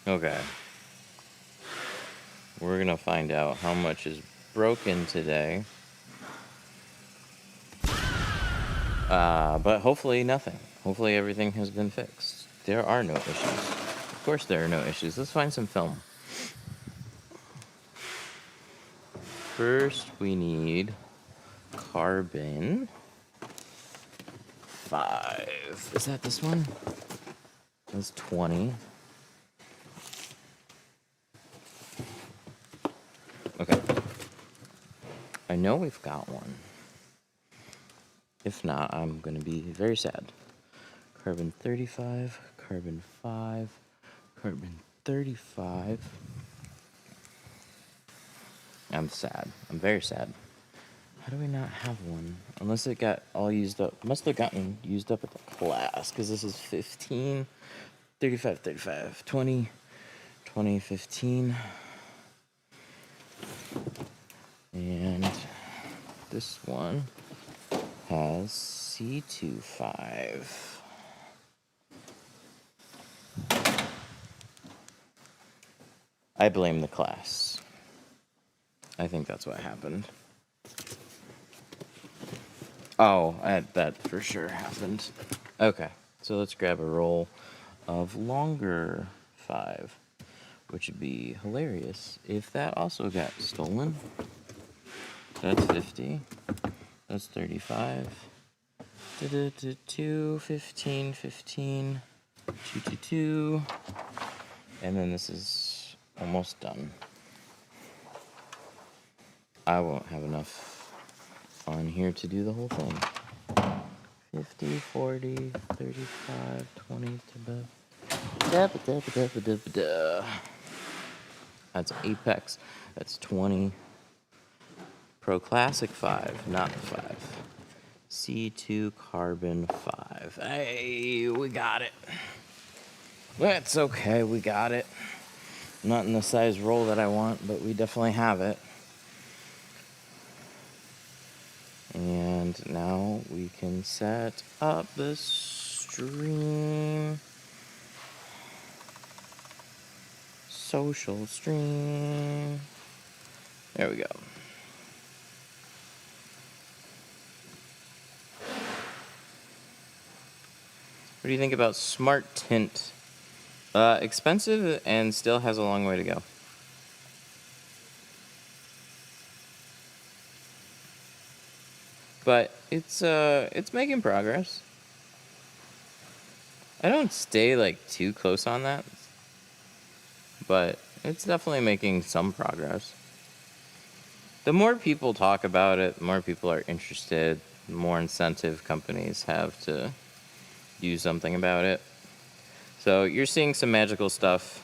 Okay. We're gonna find out how much is broken today. But hopefully nothing. Hopefully everything has been fixed. There are no issues. Of course there are no issues. Let's find some film. First we need carbon 5. Is that this one? That's 20. Okay. I know we've got one. If not, I'm going to be very sad. Carbon 35, carbon 5, carbon 35. I'm sad. I'm very sad. How do we not have one? Unless it got all used up. Must have gotten used up at the class, because this is 15, 35, 35, 20, 20, 15. And this one has C25. I blame the class. I think that's what happened. Oh, that for sure happened. Okay, so let's grab a roll of longer 5, which would be hilarious if that also got stolen. That's 50. That's 35. 2, 15, 15, 2, 2, 2. And then this is almost done. I won't have enough on here to do the whole thing. 50, 40, 35, 20, That's Apex. That's 20. Pro Classic 5, not 5. C2 Carbon 5. Hey, we got it. That's okay, we got it. Not in the size roll that I want, but we definitely have it. And now we can set up the stream. Social stream. There we go. What do you think about Smart Tint? Expensive and still has a long way to go. But it's making progress. I don't stay like too close on that, but it's definitely making some progress. The more people talk about it, the more people are interested, the more incentive companies have to do something about it. So you're seeing some magical stuff.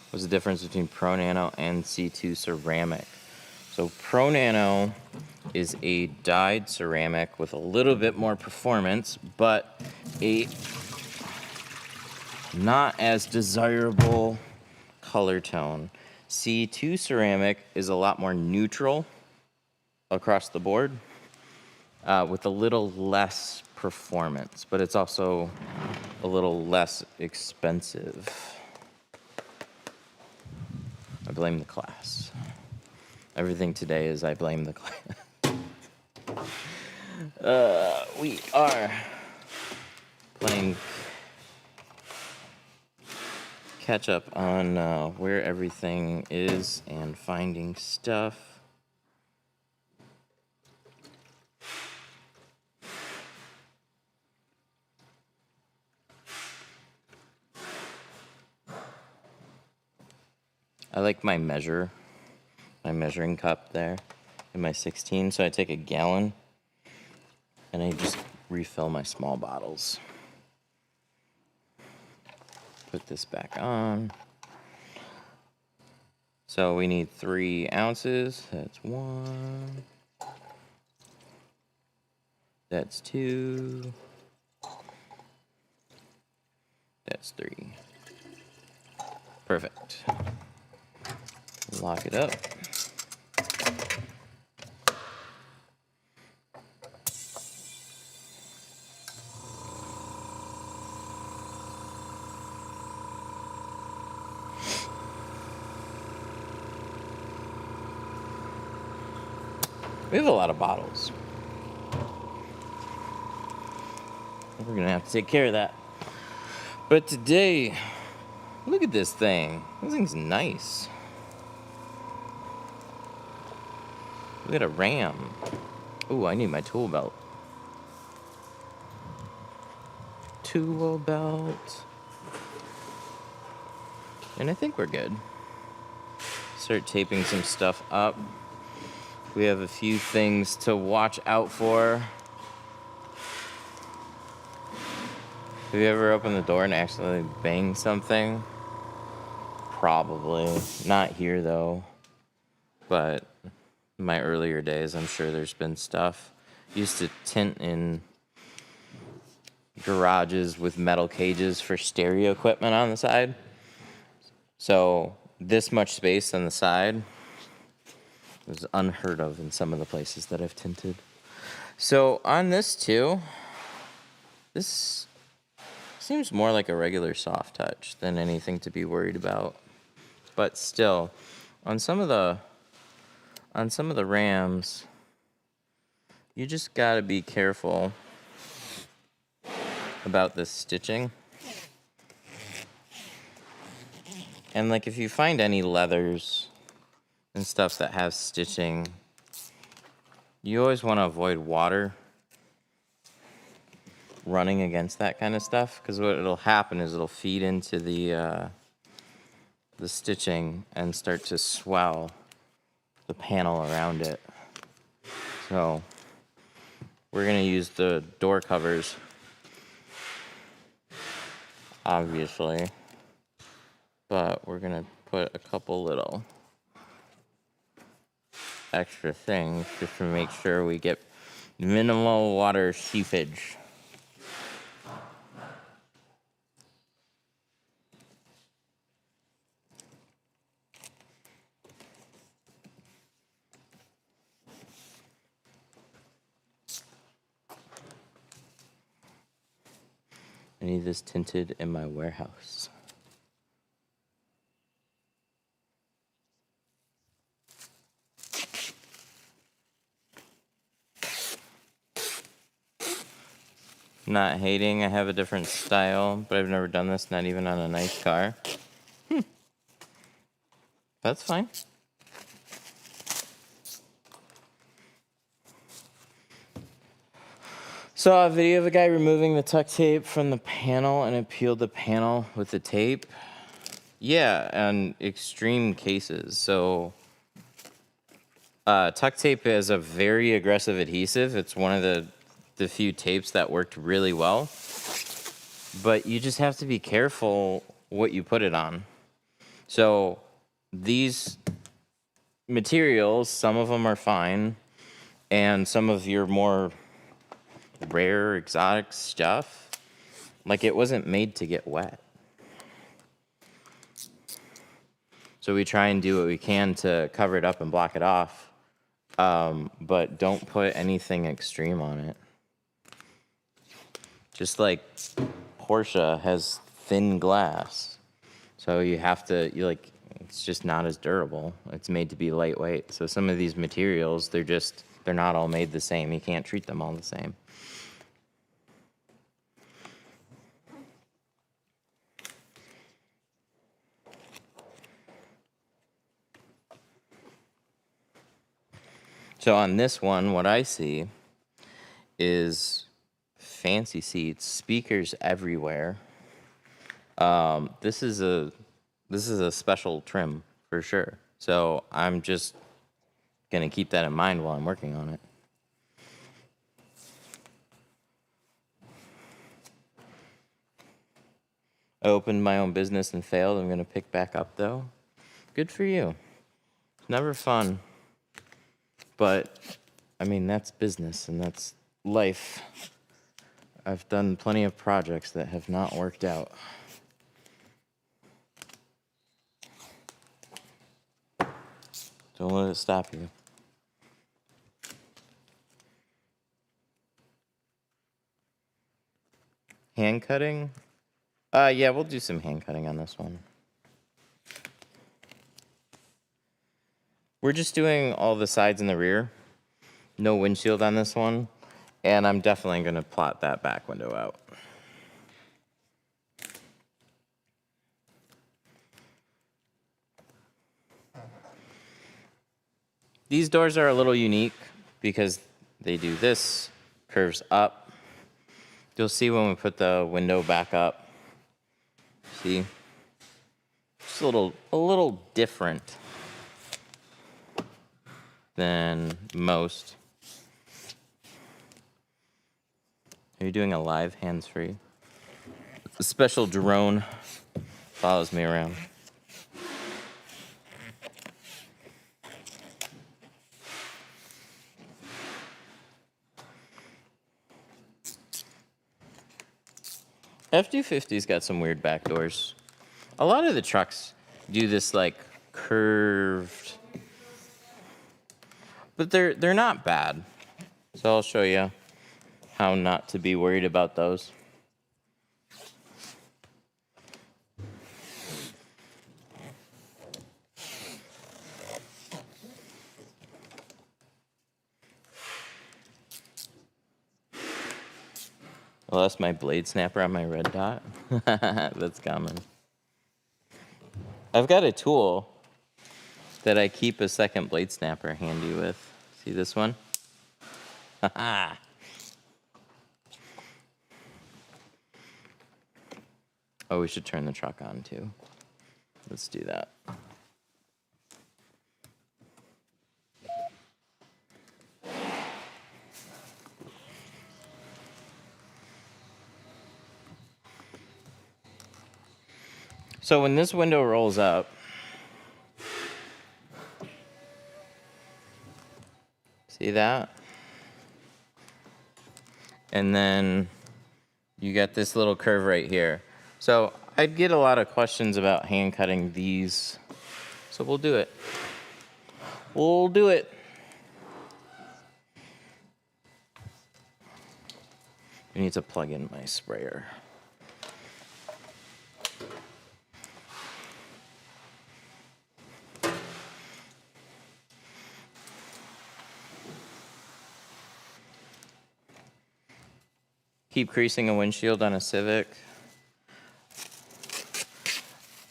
What's the difference between Pro Nano and C2 ceramic? So Pro Nano is a dyed ceramic with a little bit more performance, but a not as desirable color tone. C2 ceramic is a lot more neutral across the board, with a little less performance, but it's also a little less expensive. I blame the class. Everything today is I blame the class. We are playing catch up on where everything is and finding stuff. I like my measuring cup there in my 16. So I take a gallon and I just refill my small bottles. Put this back on. So we need 3 ounces. That's 1. That's 2. That's 3. Perfect. Lock it up. We have a lot of bottles. We're gonna have to take care of that. But today, look at this thing. This thing's nice. We got a ram. Ooh, I need my tool belt. Tool belt. And I think we're good. Start taping some stuff up. We have a few things to watch out for. Have you ever opened the door and accidentally banged something? Probably. Not here, though. But in my earlier days, I'm sure there's been stuff. Used to tint in garages with metal cages for stereo equipment on the side. So this much space on the side was unheard of in some of the places that I've tinted. So on this too, this seems more like a regular soft touch than anything to be worried about. But still, on some of the rams, you just gotta be careful about the stitching. And like if you find any leathers and stuff that have stitching, you always want to avoid water running against that kind of stuff, because what it'll happen is it'll feed into the stitching and start to swell the panel around it. So we're gonna use the door covers, obviously, but we're gonna put a couple little extra things just to make sure we get minimal water seepage. I need this tinted in my warehouse. Not hating, I have a different style, but I've never done this, not even on a nice car. That's fine. Saw a video of a guy removing the tuck tape from the panel, and it peeled the panel with the tape. Yeah, on extreme cases. So tuck tape is a very aggressive adhesive. It's one of the few tapes that worked really well. But you just have to be careful what you put it on. So these materials, some of them are fine, and some of your more rare, exotic stuff, like it wasn't made to get wet. So we try and do what we can to cover it up and block it off, but don't put anything extreme on it. Just like Porsche has thin glass, so it's just not as durable. It's made to be lightweight. So some of these materials, they're not all made the same. You can't treat them all the same. So on this one, what I see is fancy seats, speakers everywhere. This is a special trim for sure. So I'm just gonna keep that in mind while I'm working on it. I opened my own business and failed. I'm gonna pick back up though. Good for you. It's never fun. But, I mean, that's business and that's life. I've done plenty of projects that have not worked out. Don't let it stop you. Hand cutting? Yeah, we'll do some hand cutting on this one. We're just doing all the sides and the rear. No windshield on this one. And I'm definitely going to plot that back window out. These doors are a little unique because they do this, curves up. You'll see when we put the window back up. See? It's a little different than most. Are you doing a live hands-free? A special drone follows me around. F-250's got some weird back doors. A lot of the trucks do this like curved, but they're not bad. So I'll show you how not to be worried about those. I lost my blade snapper on my red dot. That's common. I've got a tool that I keep a second blade snapper handy with. See this one? Oh, we should turn the truck on too. Let's do that. So when this window rolls up, see that? And then you got this little curve right here. So I'd get a lot of questions about hand cutting these. So we'll do it. We'll do it. I need to plug in my sprayer. Keep creasing a windshield on a Civic.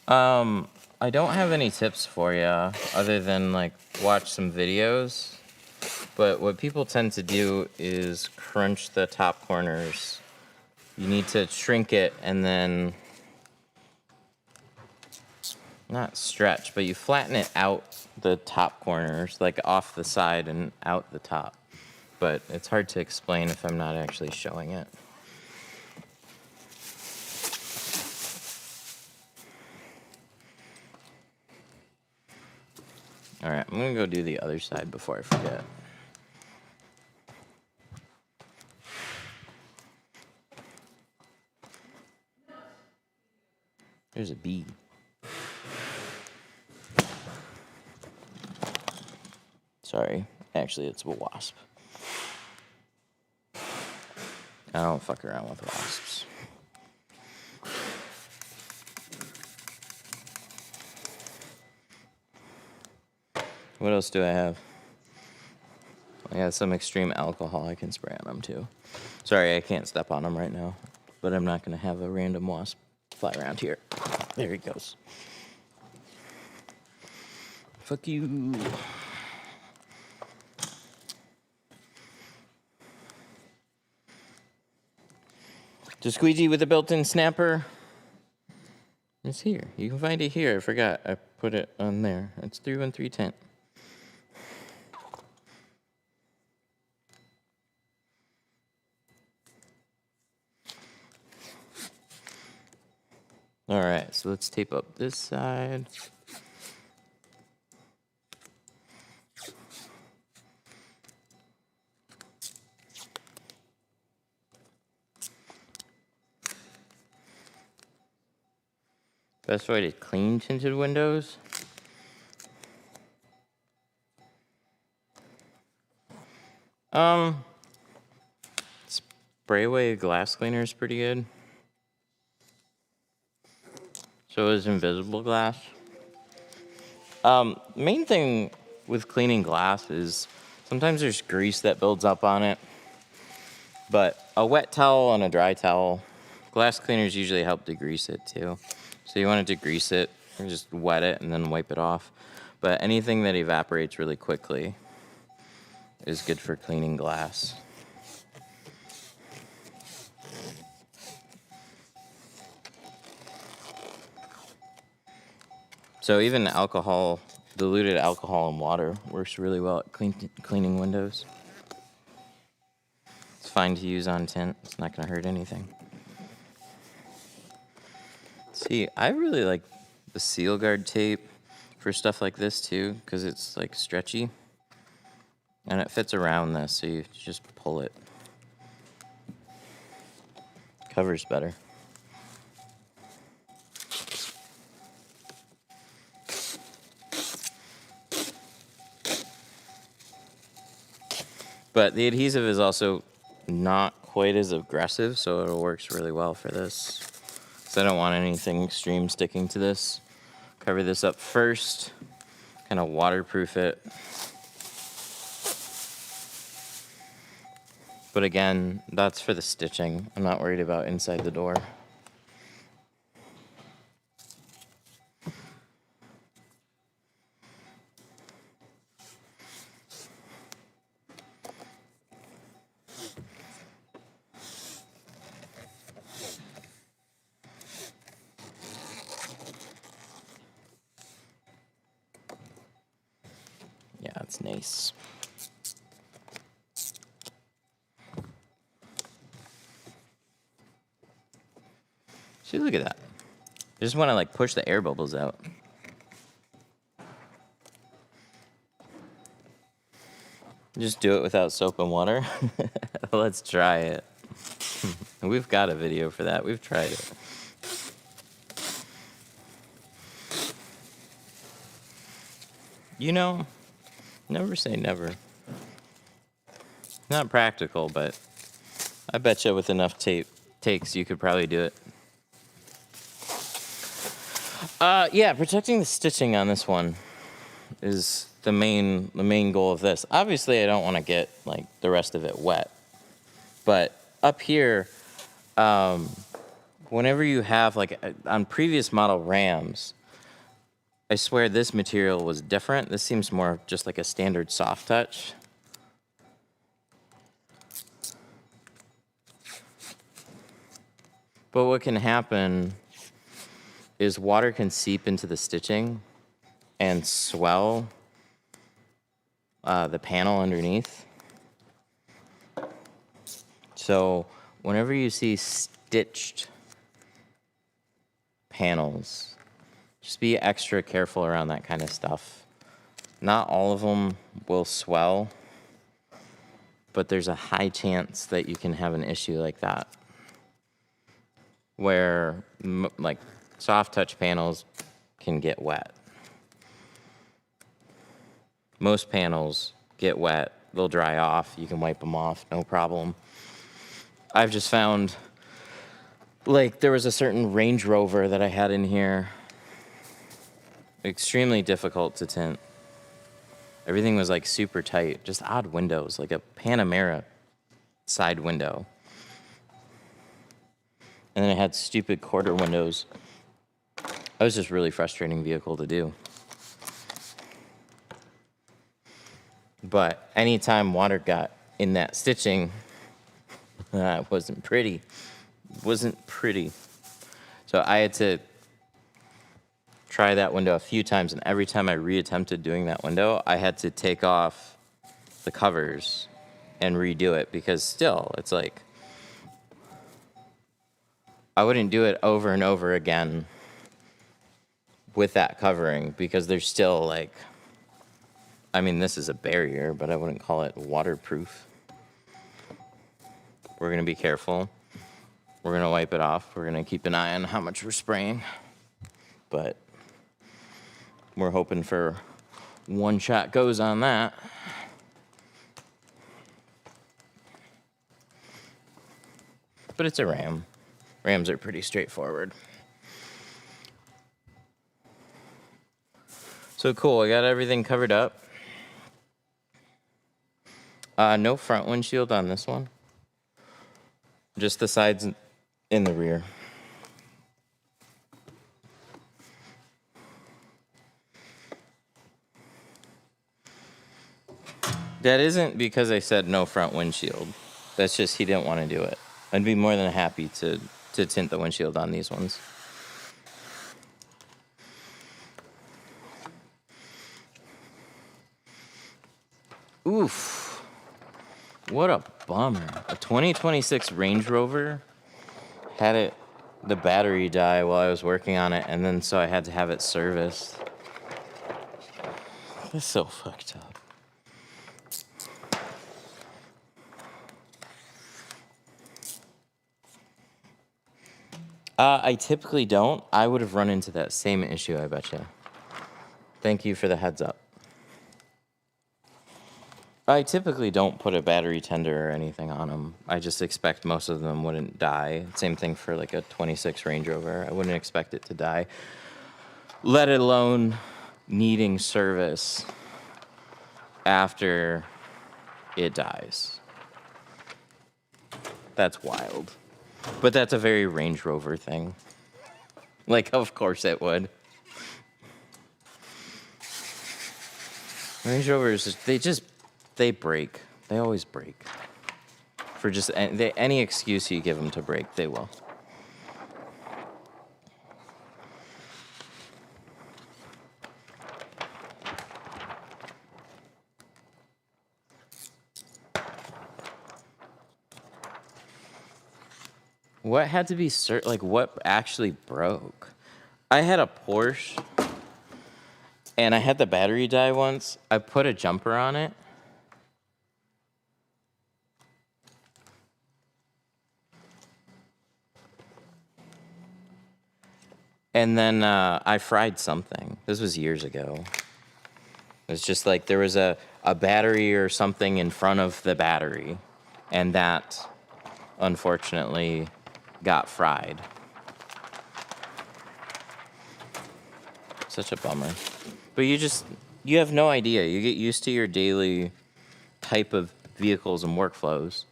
I don't have any tips for you other than like watch some videos. But what people tend to do is crunch the top corners. You need to shrink it and then not stretch, but you flatten it out the top corners, like off the side and out the top. But it's hard to explain if I'm not actually showing it. All right, I'm gonna go do the other side before I forget. There's a bee. Sorry, actually it's a wasp. I don't fuck around with wasps. What else do I have? I got some extreme alcohol I can spray on them too. Sorry, I can't step on them right now, but I'm not gonna have a random wasp fly around here. There he goes. Fuck you. The squeegee with a built-in snapper. It's here. You can find it here. I forgot. I put it on there. It's 313 Tint. All right, so let's tape up this side. Best way to clean tinted windows. Spray away glass cleaner is pretty good. So is invisible glass. Main thing with cleaning glass is Sometimes there's grease that builds up on it, but a wet towel and a dry towel, glass cleaners usually help degrease it too. So you want to degrease it, or just wet it and then wipe it off. But anything that evaporates really quickly is good for cleaning glass. So even alcohol, diluted alcohol and water works really well at cleaning windows. It's fine to use on tint. It's not going to hurt anything. See, I really like the seal guard tape for stuff like this too, because it's like stretchy and it fits around this, so you just pull it. Covers better. But the adhesive is also not quite as aggressive, so it works really well for this. So I don't want anything extreme sticking to this. Cover this up first, kind of waterproof it. But again, that's for the stitching. I'm not worried about inside the door. Yeah, it's nice. See, look at that. I just want to like push the air bubbles out. Just do it without soap and water. Let's try it. We've got a video for that. We've tried it. You know, never say never. Not practical, but I bet you with enough takes you could probably do it. Yeah, protecting the stitching on this one is the main goal of this. Obviously, I don't want to get like the rest of it wet, but up here, whenever you have like on previous model Rams, I swear this material was different. This seems more just like a standard soft touch. But what can happen is water can seep into the stitching and swell the panel underneath. So whenever you see stitched panels, just be extra careful around that kind of stuff. Not all of them will swell, but there's a high chance that you can have an issue like that, where like soft touch panels can get wet. Most panels get wet, they'll dry off, you can wipe them off, no problem. I've just found, like, there was a certain Range Rover that I had in here, extremely difficult to tint. Everything was like super tight, just odd windows, like a Panamera side window. And then it had stupid quarter windows. That was just really frustrating vehicle to do. But anytime water got in that stitching, it wasn't pretty. Wasn't pretty. So I had to try that window a few times, and every time I reattempted doing that window, I had to take off the covers and redo it, because still, it's like, I wouldn't do it over and over again with that covering, because there's still like, I mean, this is a barrier, but I wouldn't call it waterproof. We're going to be careful. We're going to wipe it off. We're going to keep an eye on how much we're spraying. But we're hoping for one shot goes on that. But it's a Ram. Rams are pretty straightforward. So cool, I got everything covered up. No front windshield on this one. Just the sides in the rear. That isn't because I said no front windshield. That's just he didn't want to do it. I'd be more than happy to tint the windshield on these ones. Oof. What a bummer. A 2026 Range Rover had the battery die while I was working on it, and then so I had to have it serviced. That's so fucked up. I typically don't. I would have run into that same issue, I bet you. Thank you for the heads up. I typically don't put a battery tender or anything on them. I just expect most of them wouldn't die. Same thing for like a 26 Range Rover. I wouldn't expect it to die, let alone needing service after it dies. That's wild. But that's a very Range Rover thing. Like, of course it would. Range Rovers, they break. They always break. For just any excuse you give them to break, they will. What had to be like what actually broke? I had a Porsche and I had the battery die once. I put a jumper on it. And then I fried something. This was years ago. It was just like there was a battery or something in front of the battery. And that, unfortunately, got fried. Such a bummer. But you have no idea. You get used to your daily type of vehicles and workflows.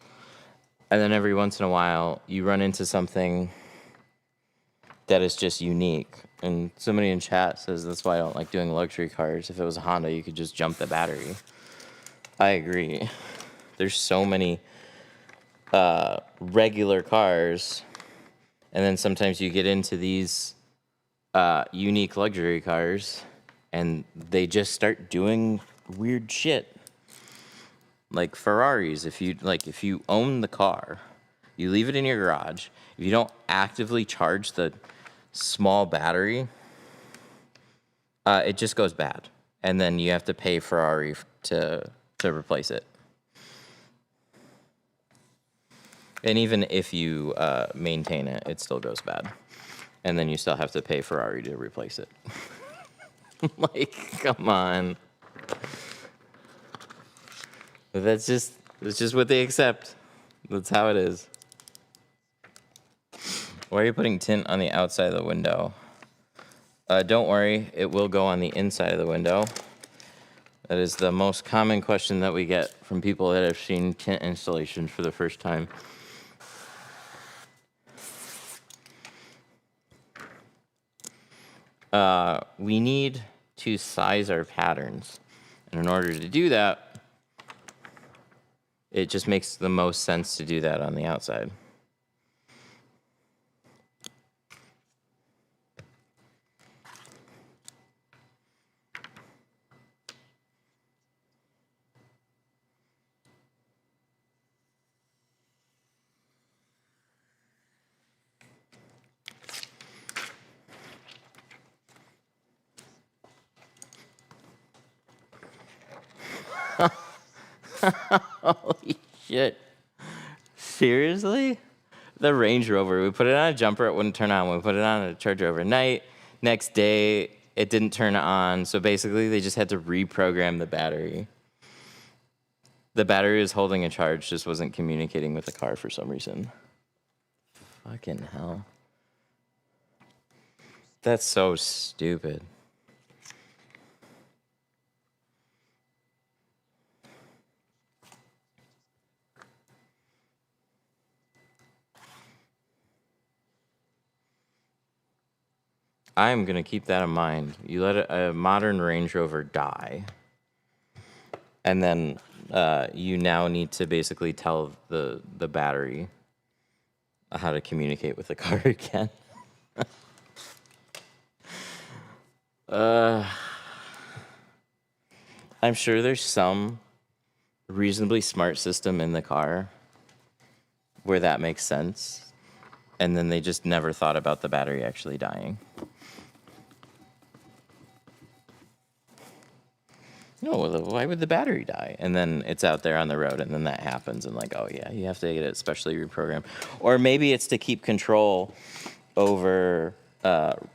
And then every once in a while, you run into something that is just unique. And somebody in chat says that's why I don't like doing luxury cars. If it was a Honda, you could just jump the battery. I agree. There's so many regular cars, and then sometimes you get into these unique luxury cars, and they just start doing weird shit. Like Ferraris, if you own the car, you leave it in your garage. If you don't actively charge the small battery, it just goes bad, and then you have to pay Ferrari to replace it. And even if you maintain it, it still goes bad, and then you still have to pay Ferrari to replace it. Like, come on. But that's just what they accept. That's how it is. Why are you putting tint on the outside of the window? Don't worry, it will go on the inside of the window. That is the most common question that we get from people that have seen tint installations for the first time. We need to size our patterns. And in order to do that, it just makes the most sense to do that on the outside. Holy shit. Seriously? The Range Rover, we put it on a jumper, it wouldn't turn on. We put it on a charger overnight. Next day, it didn't turn on. So basically, they just had to reprogram the battery. The battery was holding a charge, just wasn't communicating with the car for some reason. Fucking hell. That's so stupid. I'm going to keep that in mind. You let a modern Range Rover die, and then you now need to basically tell the battery how to communicate with the car again. I'm sure there's some reasonably smart system in the car where that makes sense, and then they just never thought about the battery actually dying. No, why would the battery die? And then it's out there on the road, and then that happens, and like, oh yeah, you have to get it specially reprogrammed. Or maybe it's to keep control over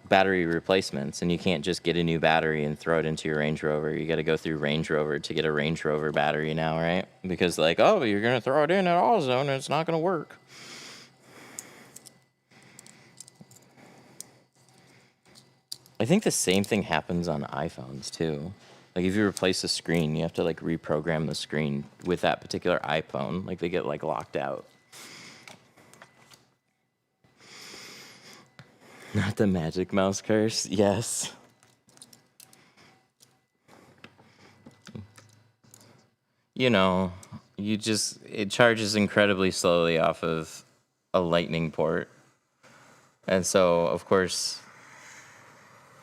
battery replacements, and you can't just get a new battery and throw it into your Range Rover. You got to go through Range Rover to get a Range Rover battery now, right? Because like, oh, you're gonna throw it in at AutoZone, and it's not gonna work. I think the same thing happens on iPhones too. Like if you replace the screen, you have to like reprogram the screen with that particular iPhone. Like they get like locked out. Not the Magic Mouse curse. Yes. You know, it charges incredibly slowly off of a lightning port. And so, of course,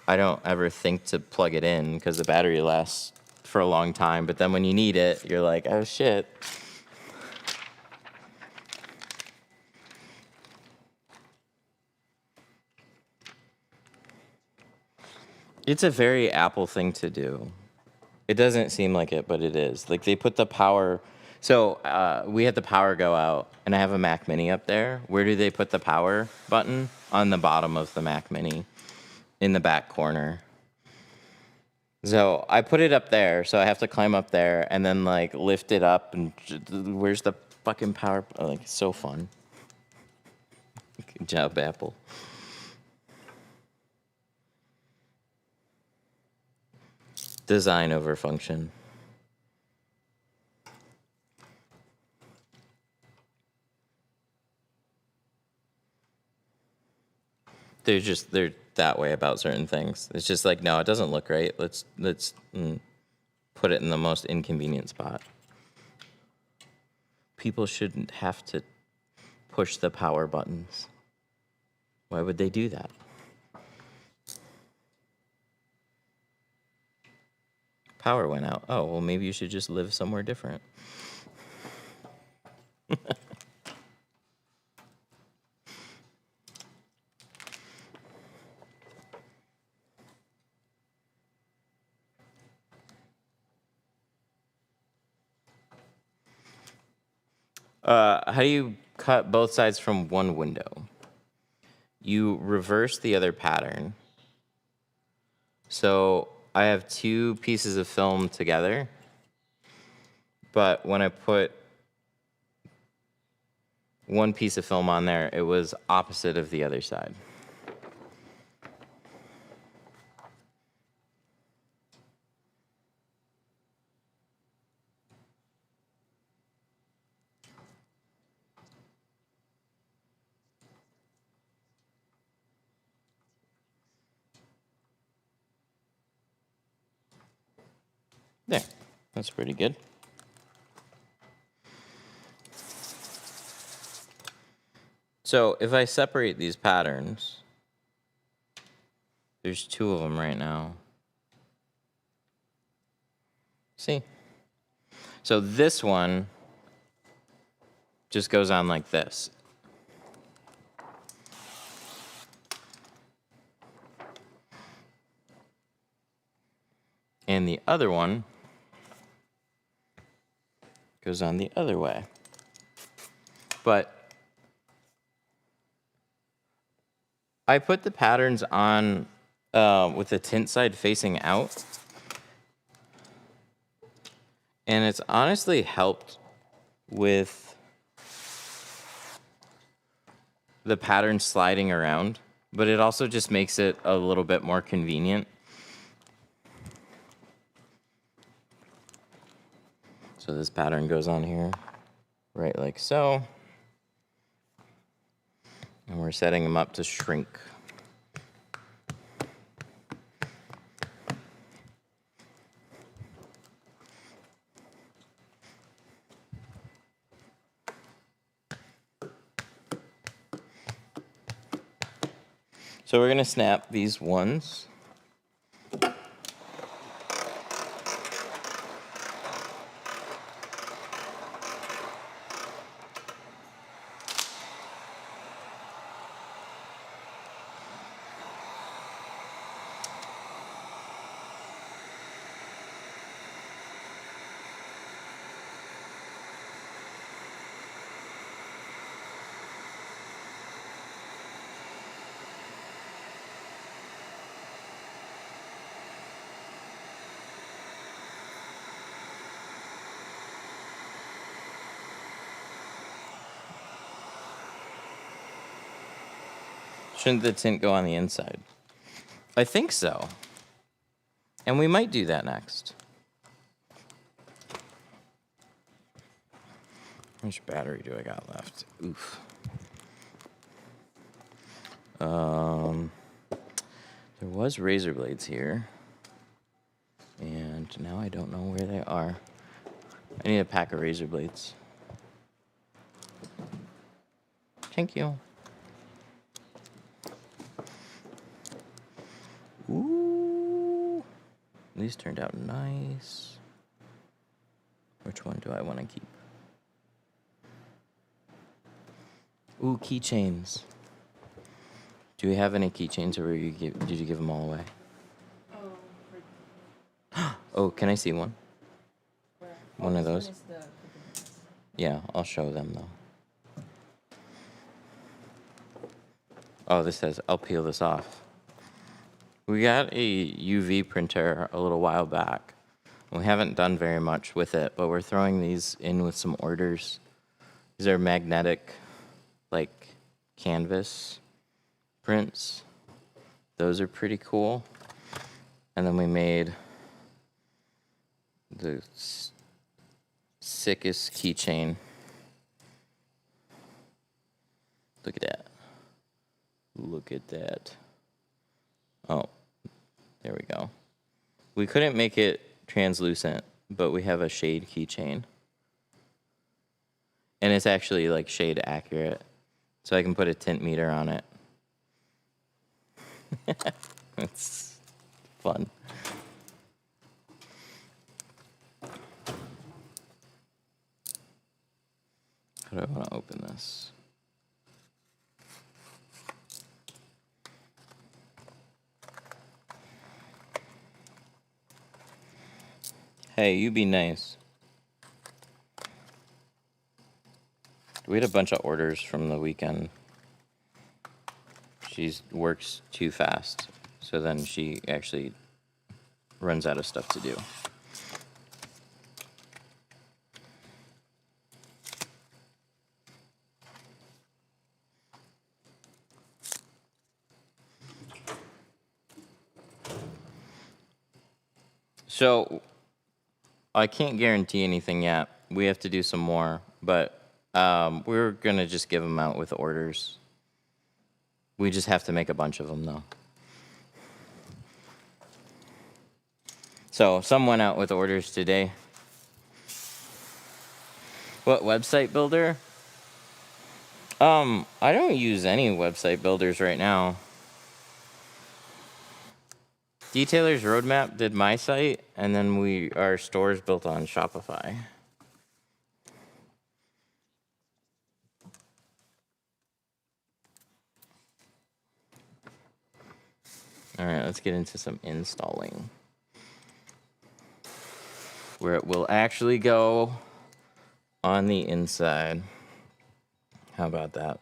I don't ever think to plug it in because the battery lasts for a long time. But then when you need it, you're like, oh shit. It's a very Apple thing to do. It doesn't seem like it, but it is. Like they put the power. So we had the power go out, and I have a Mac Mini up there. Where do they put the power button? On the bottom of the Mac Mini, in the back corner. So I put it up there, so I have to climb up there and then like lift it up. And where's the fucking power? Oh, like it's so fun. Good job, Apple. Design over function. They're that way about certain things. It's just like, no, it doesn't look right. Let's put it in the most inconvenient spot. People shouldn't have to push the power buttons. Why would they do that? Power went out. Oh, well, maybe you should just live somewhere different. How do you cut both sides from one window? You reverse the other pattern. So I have two pieces of film together, but when I put one piece of film on there, it was opposite of the other side. There, that's pretty good. So if I separate these patterns, there's two of them right now. See? So this one just goes on like this. And the other one goes on the other way. But I put the patterns on with the tint side facing out. And it's honestly helped with the pattern sliding around, but it also just makes it a little bit more convenient. So this pattern goes on here, right like so. And we're setting them up to shrink. So we're gonna snap these ones. Shouldn't the tint go on the inside? I think so. And we might do that next. How much battery do I got left? Oof. There was razor blades here. And now I don't know where they are. I need a pack of razor blades. Thank you. Ooh. These turned out nice. Which one do I want to keep? Ooh, keychains. Do we have any keychains, or did you give them all away? Oh, can I see one? Where? One of those? One is the Yeah, I'll show them though. Oh, this says, I'll peel this off. We got a UV printer a little while back. We haven't done very much with it, but we're throwing these in with some orders. These are magnetic, like, canvas prints. Those are pretty cool. And then we made the sickest keychain. Look at that. Look at that. Oh, there we go. We couldn't make it translucent, but we have a shade keychain. And it's actually like shade accurate. So I can put a tint meter on it. It's fun. How do I want to open this? Hey, you be nice. We had a bunch of orders from the weekend. She works too fast, so then she actually runs out of stuff to do. So I can't guarantee anything yet. We have to do some more, but we're gonna just give them out with orders. We just have to make a bunch of them, though. So some went out with orders today. What website builder? I don't use any website builders right now. Detailer's Roadmap did my site, and then our store's built on Shopify. All right, let's get into some installing. Where it will actually go on the inside. How about that?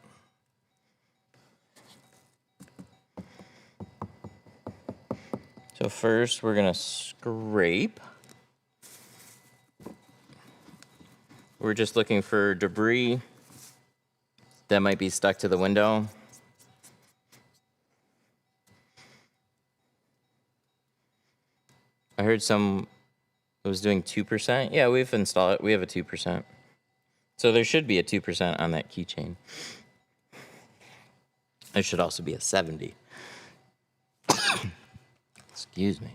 So first, we're gonna scrape. We're just looking for debris that might be stuck to the window. I heard some was doing 2%. Yeah, we've installed it. We have a 2%. So there should be a 2% on that keychain. There should also be a 70. Excuse me.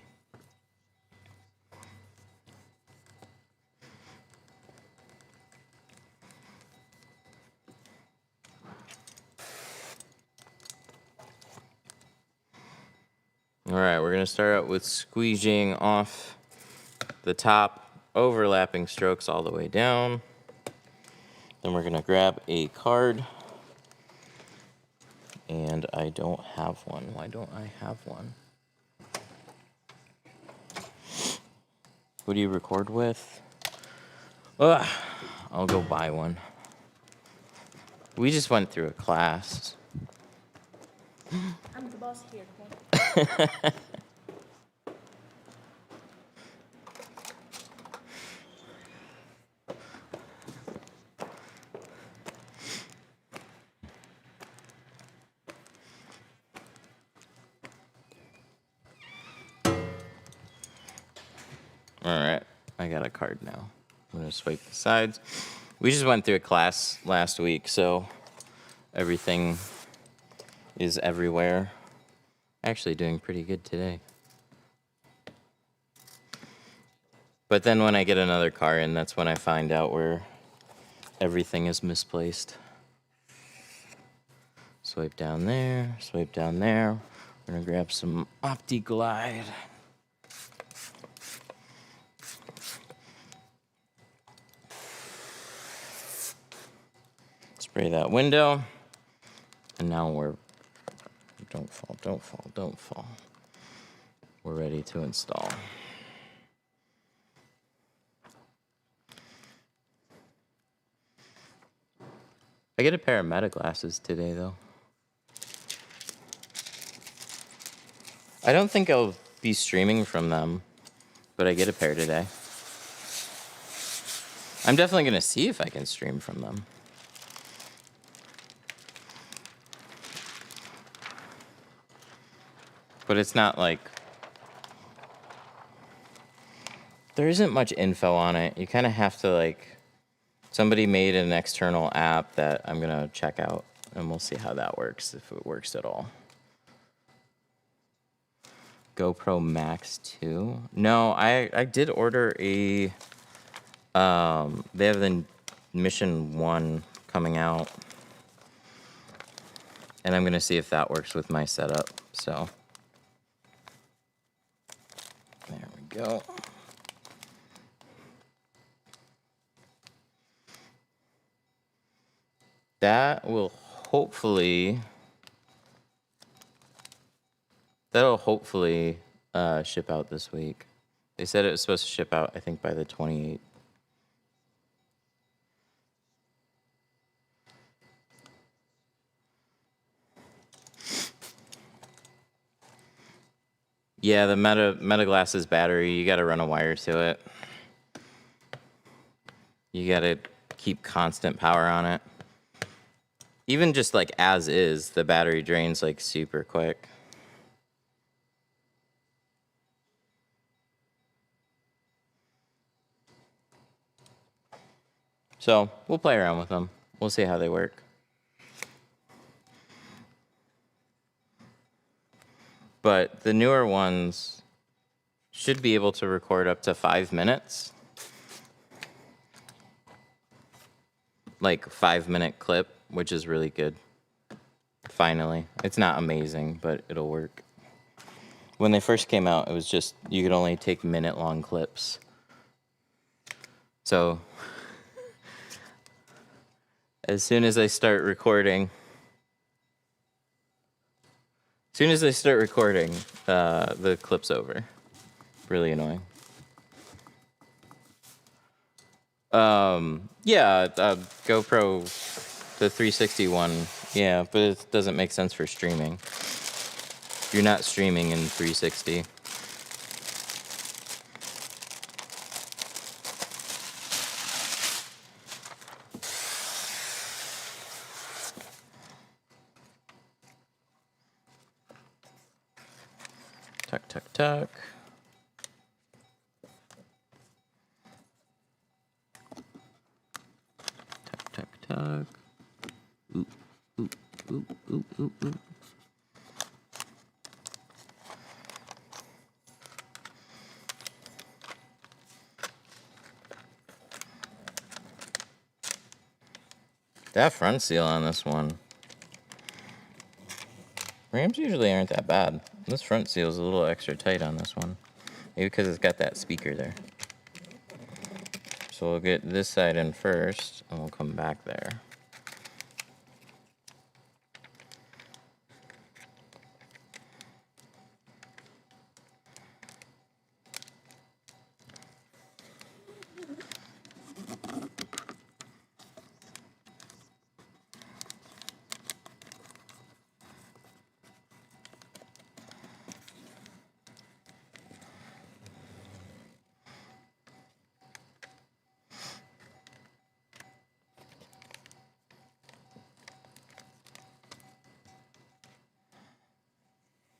All right, we're gonna start out with squeegeeing off the top, overlapping strokes all the way down. Then we're gonna grab a card. And I don't have one. Why don't I have one? What do you record with? Ugh, I'll go buy one. We just went through a class. I'm the boss here, okay? Alright, I got a card now. I'm gonna swipe the sides. We just went through a class last week, so everything is everywhere. Actually doing pretty good today. But then when I get another car in, that's when I find out where everything is misplaced. Swipe down there, swipe down there. We're gonna grab some OptiGlide. Spray that window. And now we're, don't fall, don't fall, don't fall. We're ready to install. I get a pair of Meta glasses today, though. I don't think I'll be streaming from them, but I get a pair today. I'm definitely going to see if I can stream from them. But it's not like... There isn't much info on it. You kind of have to, like... Somebody made an external app that I'm going to check out, and we'll see how that works, if it works at all. GoPro Max 2? No, I did order a... they have the Mission 1 coming out. And I'm going to see if that works with my setup, so... There we go. That will hopefully... That'll hopefully ship out this week. They said it was supposed to ship out, I think, by the 28th. Yeah, the Meta Glasses battery, you gotta run a wire to it. You gotta keep constant power on it. Even just like as is, the battery drains like super quick. So we'll play around with them. We'll see how they work. But the newer ones should be able to record up to 5 minutes. Like 5-minute clip, which is really good. Finally. It's not amazing, but it'll work. When they first came out, it was just, you could only take minute-long clips. So, as soon as I start recording, the clip's over. Really annoying. Yeah, GoPro, the 360 one, yeah, but it doesn't make sense for streaming. You're not streaming in 360. Tuck, tuck, tuck. Tuck, tuck, tuck. Oop, oop, oop, oop, oop, oop. That front seal on this one. Rims usually aren't that bad. This front seal is a little extra tight on this one. Maybe because it's got that speaker there. So we'll get this side in first, and we'll come back there.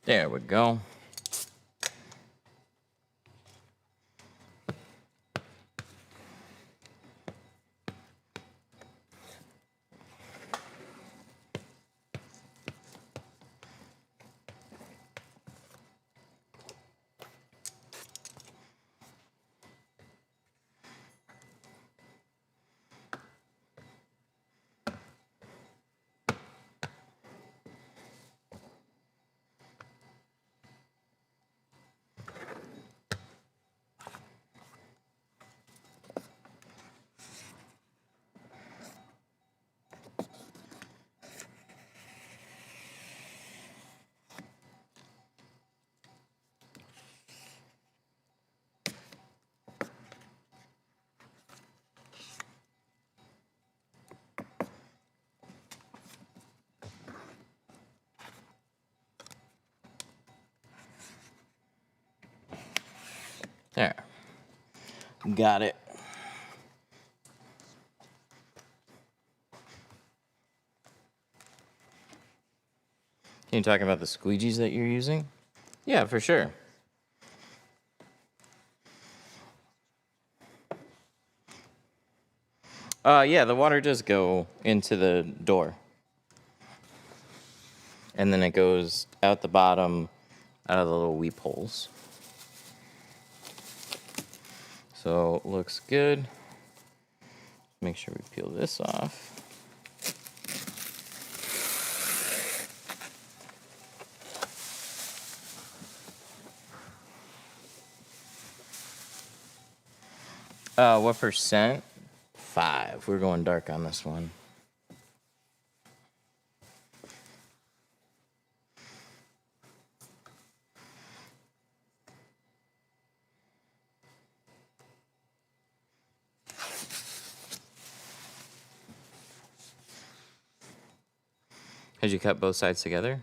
There we go. There. Got it. Can you talk about the squeegees that you're using? Yeah, for sure. Yeah, the water does go into the door. And then it goes out the bottom, out of the little weep holes. So, looks good. Make sure we peel this off. What percent? 5. We're going dark on this one. Had you cut both sides together?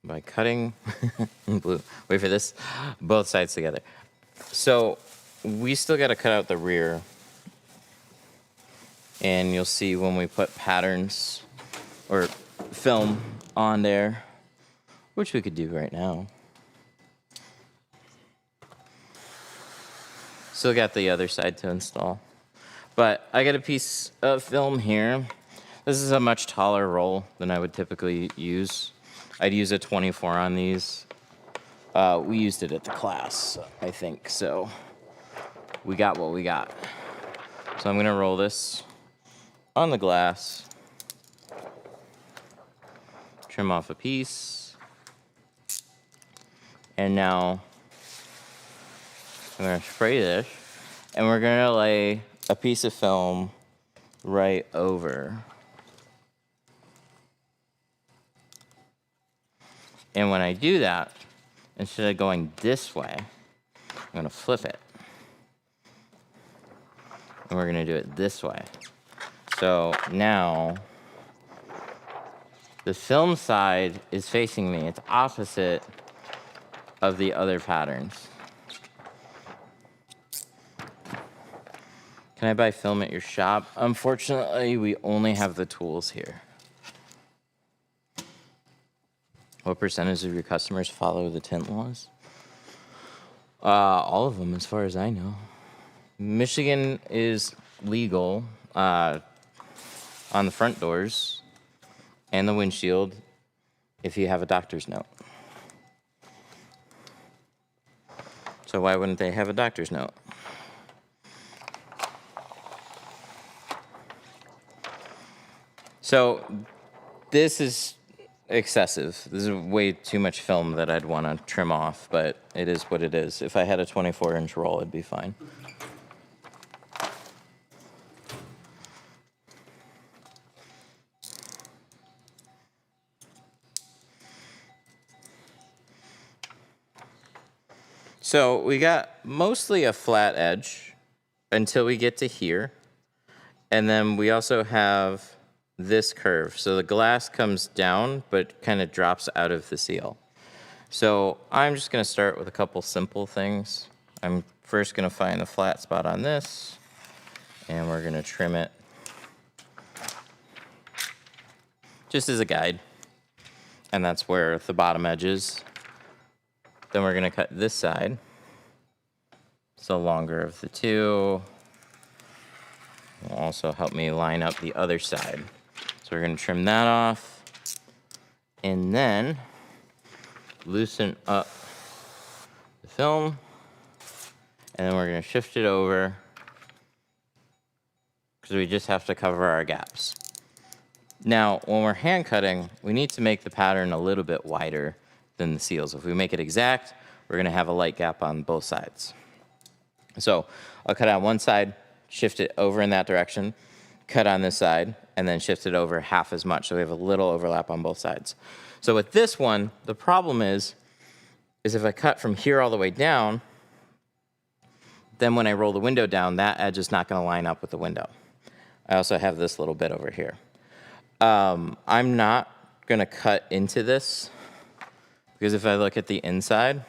By cutting blue. Wait for this. Both sides together. So we still got to cut out the rear. And you'll see when we put patterns or film on there, which we could do right now. Still got the other side to install. But I got a piece of film here. This is a much taller roll than I would typically use. I'd use a 24 on these. We used it at the class, I think, so we got what we got. So I'm gonna roll this on the glass, trim off a piece, and now I'm gonna spray this, and we're gonna lay a piece of film right over. And when I do that, instead of going this way, I'm gonna flip it. And we're gonna do it this way. So now, the film side is facing me. It's opposite of the other patterns. Can I buy film at your shop? Unfortunately, we only have the tools here. What percentage of your customers follow the tint laws? All of them, as far as I know. Michigan is legal on the front doors and the windshield if you have a doctor's note. So why wouldn't they have a doctor's note? So this is excessive. This is way too much film that I'd want to trim off, but it is what it is. If I had a 24-inch roll, it'd be fine. So we got mostly a flat edge until we get to here. And then we also have this curve. So the glass comes down, but kind of drops out of the seal. So I'm just going to start with a couple simple things. I'm first going to find the flat spot on this, and we're going to trim it just as a guide. And that's where the bottom edge is. Then we're going to cut this side. It's the longer of the two. Will also help me line up the other side. So we're going to trim that off. And then loosen up the film. And then we're going to shift it over because we just have to cover our gaps. Now, when we're hand cutting, we need to make the pattern a little bit wider than the seals. If we make it exact, we're going to have a light gap on both sides. So I'll cut on one side, shift it over in that direction, cut on this side, and then shift it over half as much so we have a little overlap on both sides. So with this one, the problem is if I cut from here all the way down, then when I roll the window down, that edge is not going to line up with the window. I also have this little bit over here. I'm not going to cut into this because if I look at the inside,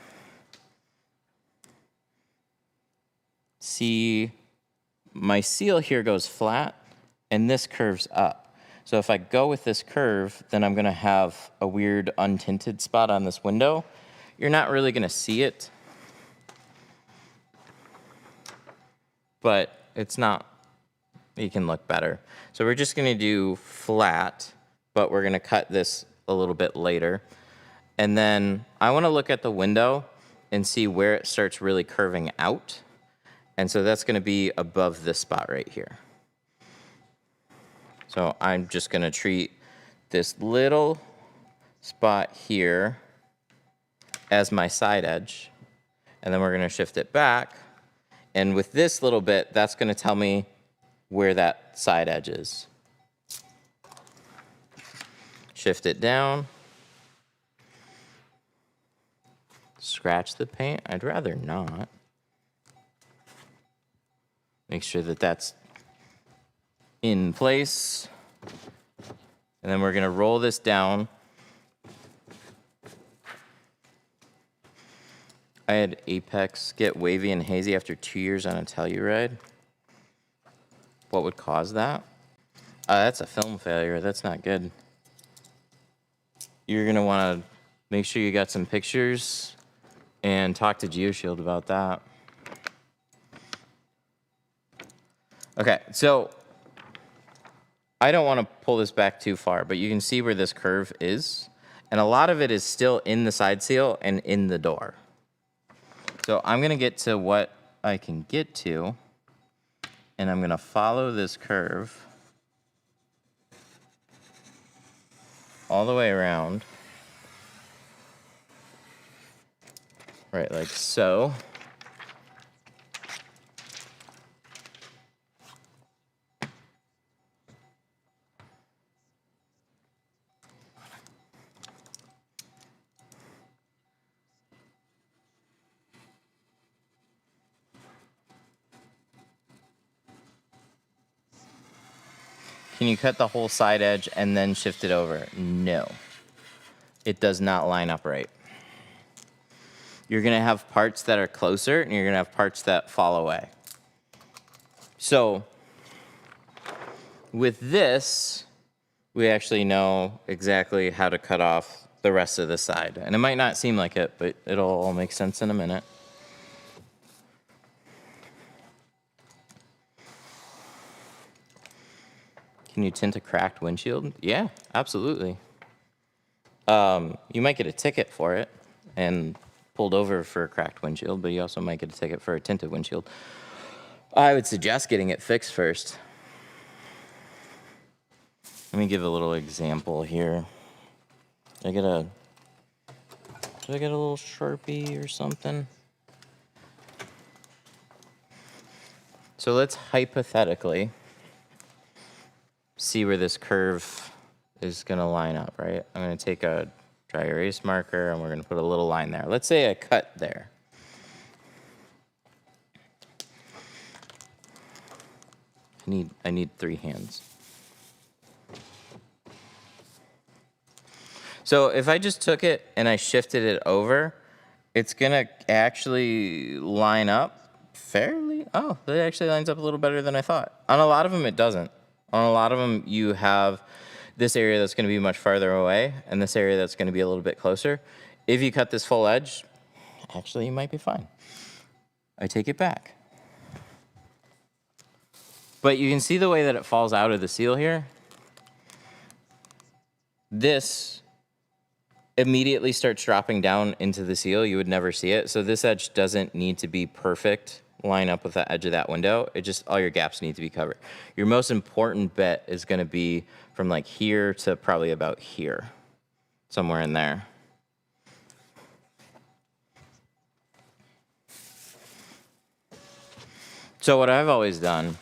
see my seal here goes flat and this curves up. So if I go with this curve, then I'm going to have a weird untinted spot on this window. You're not really going to see it, but it's not, you can look better. So we're just going to do flat, but we're going to cut this a little bit later. And then I want to look at the window and see where it starts really curving out. And so that's going to be above this spot right here. So I'm just going to treat this little spot here as my side edge. And then we're going to shift it back. And with this little bit, that's going to tell me where that side edge is. Shift it down. Scratch the paint. I'd rather not. Make sure that that's in place. And then we're going to roll this down. I had Apex get wavy and hazy after 2 years on a Telluride. What would cause that? That's a film failure. That's not good. You're going to want to make sure you got some pictures and talk to GeoShield about that. Okay, so I don't want to pull this back too far, but you can see where this curve is. And a lot of it is still in the side seal and in the door. So I'm going to get to what I can get to. And I'm going to follow this curve all the way around. Right, like so. Can you cut the whole side edge and then shift it over? No. It does not line up right. You're going to have parts that are closer, and you're going to have parts that fall away. So with this, we actually know exactly how to cut off the rest of the side. And it might not seem like it, but it'll all make sense in a minute. Can you tint a cracked windshield? Yeah, absolutely. You might get a ticket for it and pulled over for a cracked windshield, but you also might get a ticket for a tinted windshield. I would suggest getting it fixed first. Let me give a little example here. I get a... Do I get a little Sharpie or something? So let's hypothetically see where this curve is going to line up, right? I'm going to take a dry erase marker and we're going to put a little line there. Let's say I cut there. I need 3 hands. So if I just took it and I shifted it over, it's gonna actually line up fairly. Oh, it actually lines up a little better than I thought. On a lot of them, it doesn't. On a lot of them, you have this area that's gonna be much farther away and this area that's gonna be a little bit closer. If you cut this full edge, actually, you might be fine. I take it back. But you can see the way that it falls out of the seal here. This immediately starts dropping down into the seal. You would never see it. So this edge doesn't need to be perfect, line up with the edge of that window. It just, all your gaps need to be covered. Your most important bit is gonna be from like here to probably about here, somewhere in there. So what I've always done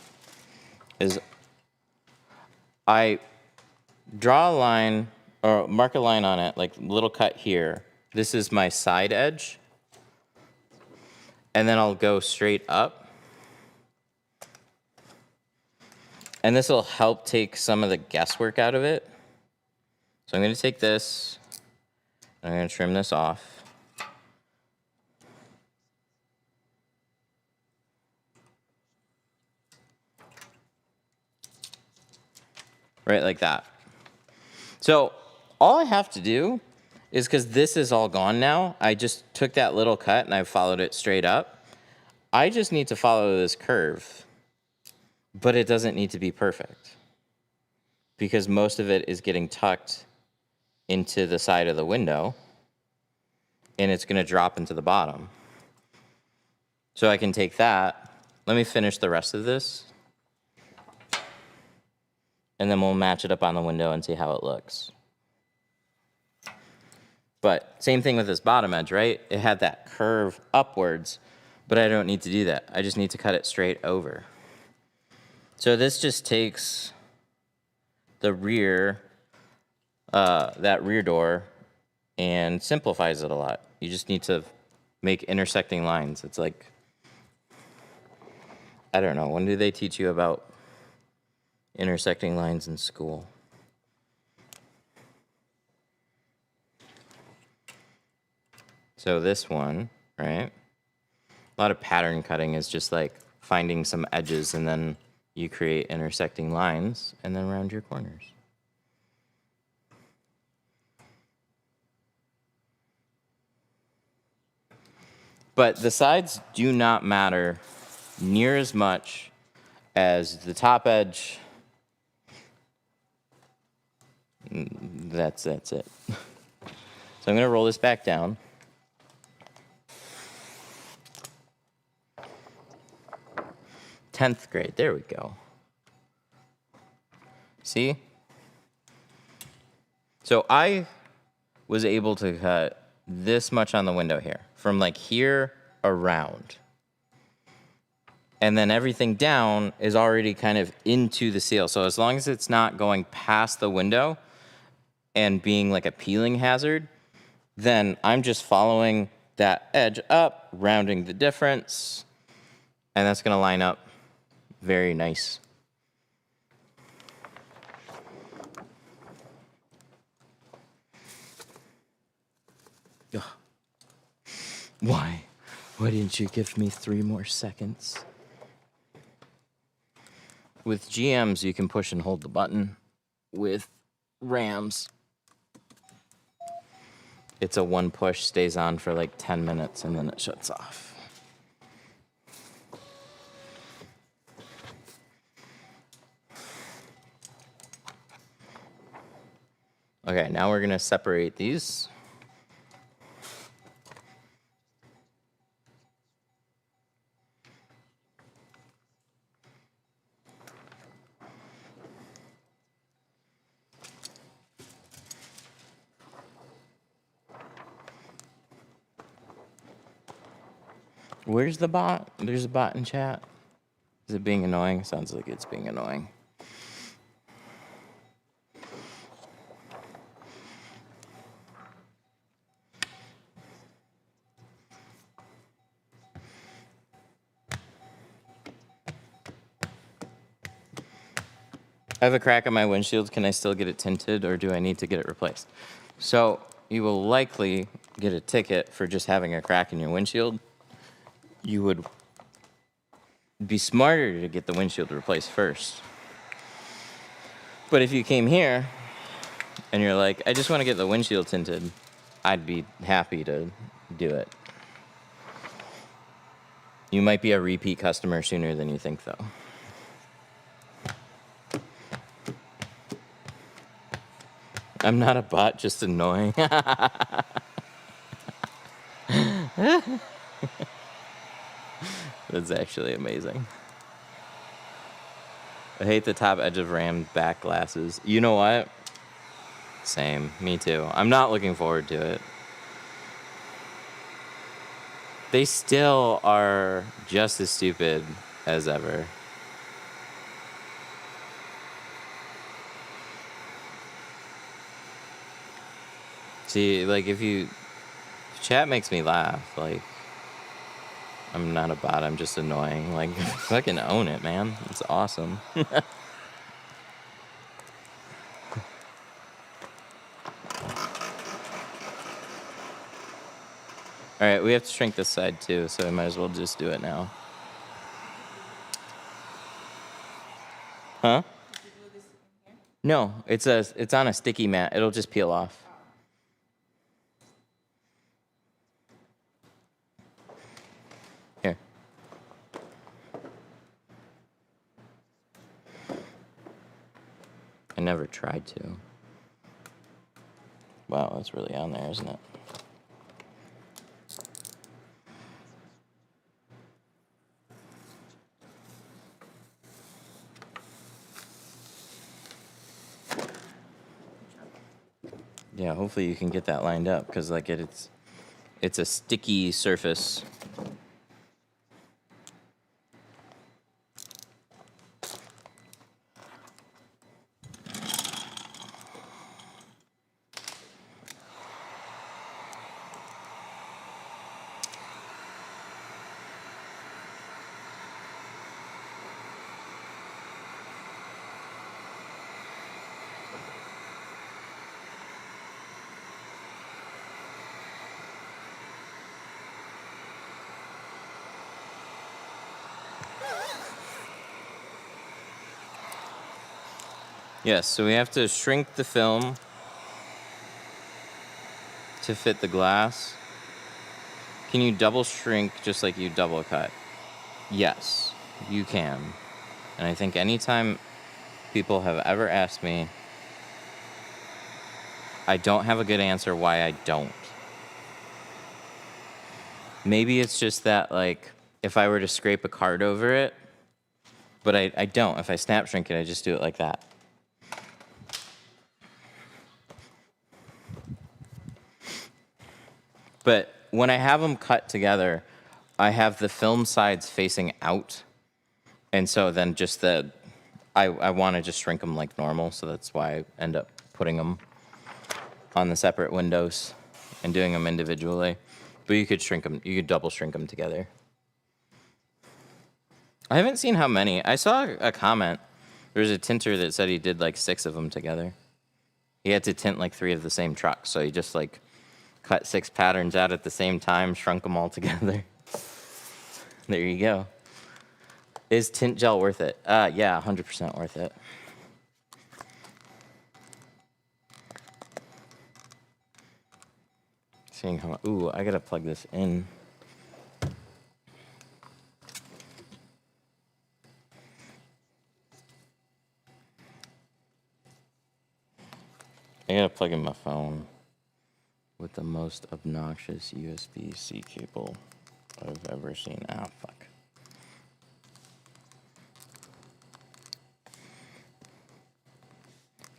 is I draw a line or mark a line on it, like little cut here. This is my side edge. And then I'll go straight up. And this will help take some of the guesswork out of it. So I'm going to take this, and I'm going to trim this off. Right like that. So all I have to do is, because this is all gone now, I just took that little cut and I followed it straight up. I just need to follow this curve, but it doesn't need to be perfect because most of it is getting tucked into the side of the window and it's gonna drop into the bottom. So I can take that. Let me finish the rest of this. And then we'll match it up on the window and see how it looks. But same thing with this bottom edge, right? It had that curve upwards, but I don't need to do that. I just need to cut it straight over. So this just takes the rear, that rear door, and simplifies it a lot. You just need to make intersecting lines. It's like, I don't know, when do they teach you about intersecting lines in school? So this one, right? A lot of pattern cutting is just like finding some edges and then you create intersecting lines and then round your corners. But the sides do not matter near as much as the top edge. That's it. So I'm gonna roll this back down. Tenth grade, there we go. See? So I was able to cut this much on the window here, from like here around. And then everything down is already kind of into the seal. So as long as it's not going past the window and being like a peeling hazard, then I'm just following that edge up, rounding the difference, and that's gonna line up very nice. Ugh. Why? Why didn't you give me 3 more seconds? With GMs, you can push and hold the button. With Rams, it's a one push, stays on for like 10 minutes, and then it shuts off. Okay, now we're gonna separate these. Where's the bot? There's a bot in chat. Is it being annoying? Sounds like it's being annoying. I have a crack on my windshield. Can I still get it tinted, or do I need to get it replaced? So you will likely get a ticket for just having a crack in your windshield. You would be smarter to get the windshield replaced first. But if you came here and you're like, I just want to get the windshield tinted, I'd be happy to do it. You might be a repeat customer sooner than you think, though. I'm not a bot, just annoying. That's actually amazing. I hate the top edge of rammed back glasses. You know what? Same. Me too. I'm not looking forward to it. They still are just as stupid as ever. See, like, if chat makes me laugh, like, I'm not a bot, I'm just annoying. Like, fucking own it, man. It's awesome. Alright, we have to shrink this side too, so I might as well just do it now. Huh? Did you glue this in here? No, it's on a sticky mat. It'll just peel off. Here. I never tried to. Wow, that's really on there, isn't it? Yeah, hopefully you can get that lined up, because like it's a sticky surface. Yes, so we have to shrink the film to fit the glass. Can you double shrink just like you double cut? Yes, you can. And I think anytime people have ever asked me, I don't have a good answer why I don't. Maybe it's just that, like, if I were to scrape a card over it, but I don't. If I snap shrink it, I just do it like that. But when I have them cut together, I have the film sides facing out. And so then just I want to just shrink them like normal. So that's why I end up putting them on the separate windows and doing them individually. But you could shrink them, you could double shrink them together. I haven't seen how many. I saw a comment. There was a tinter that said he did like 6 of them together. He had to tint like 3 of the same truck. So he just like cut 6 patterns out at the same time, shrunk them all together. There you go. Is tint gel worth it? Yeah, 100% worth it. Seeing how, ooh, I gotta plug this in. I gotta plug in my phone with the most obnoxious USB-C cable I've ever seen. Ah, fuck.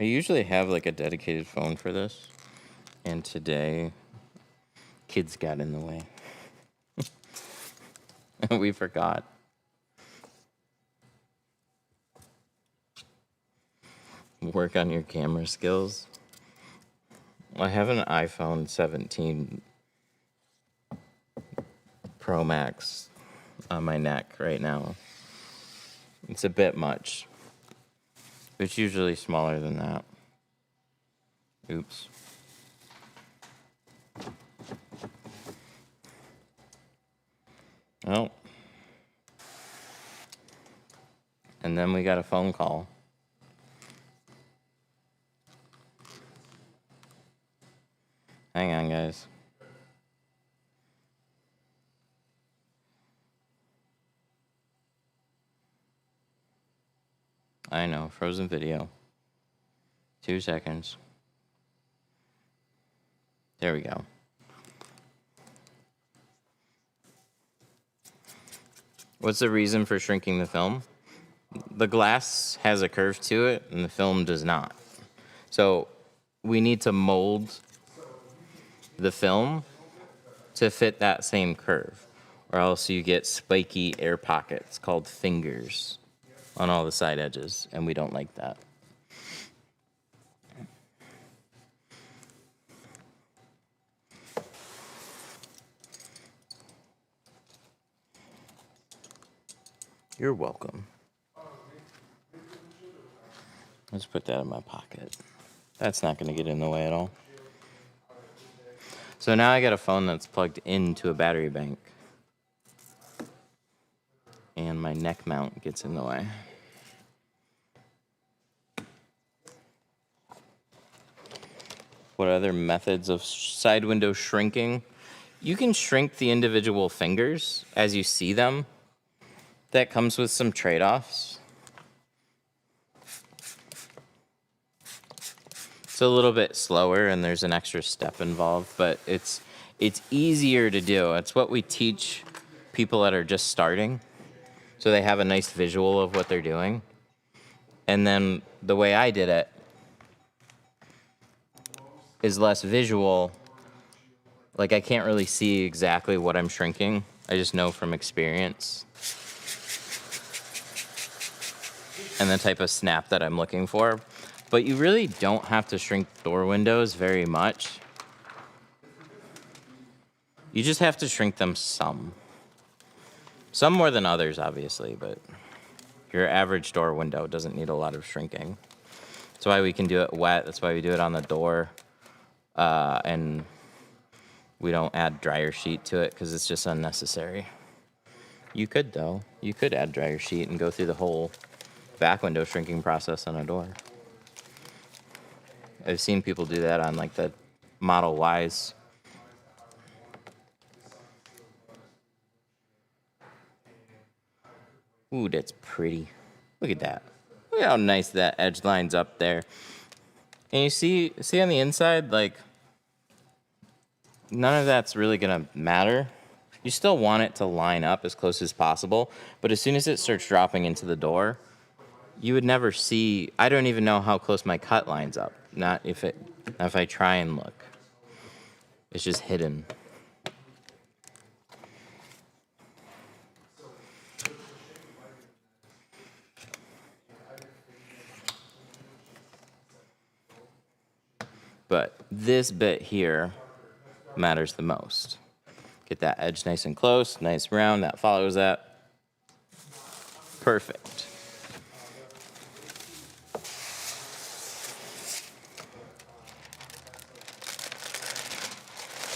I usually have like a dedicated phone for this, and today, kids got in the way. We forgot. Work on your camera skills. I have an iPhone 17 Pro Max on my neck right now. It's a bit much. It's usually smaller than that. Oops. Oh. And then we got a phone call. Hang on, guys. I know, frozen video. 2 seconds. There we go. What's the reason for shrinking the film? The glass has a curve to it, and the film does not. So we need to mold the film to fit that same curve, or else you get spiky air pockets called fingers on all the side edges, and we don't like that. You're welcome. Let's put that in my pocket. That's not going to get in the way at all. So now I got a phone that's plugged into a battery bank. And my neck mount gets in the way. What other methods of side window shrinking? You can shrink the individual fingers as you see them. That comes with some trade-offs. It's a little bit slower and there's an extra step involved, but it's easier to do. It's what we teach people that are just starting, so they have a nice visual of what they're doing. And then the way I did it is less visual. Like, I can't really see exactly what I'm shrinking. I just know from experience and the type of snap that I'm looking for. But you really don't have to shrink door windows very much. You just have to shrink them some. Some more than others, obviously, but your average door window doesn't need a lot of shrinking. That's why we can do it wet. That's why we do it on the door. And we don't add dryer sheet to it because it's just unnecessary. You could, though. You could add dryer sheet and go through the whole back window shrinking process on a door. I've seen people do that on like the Model Ys. Ooh, that's pretty. Look at that. Look at how nice that edge lines up there. And you see on the inside, like, none of that's really gonna matter. You still want it to line up as close as possible, but as soon as it starts dropping into the door, you would never see. I don't even know how close my cut lines up. Not if I try and look. It's just hidden. But this bit here matters the most. Get that edge nice and close, nice round, that follows that. Perfect.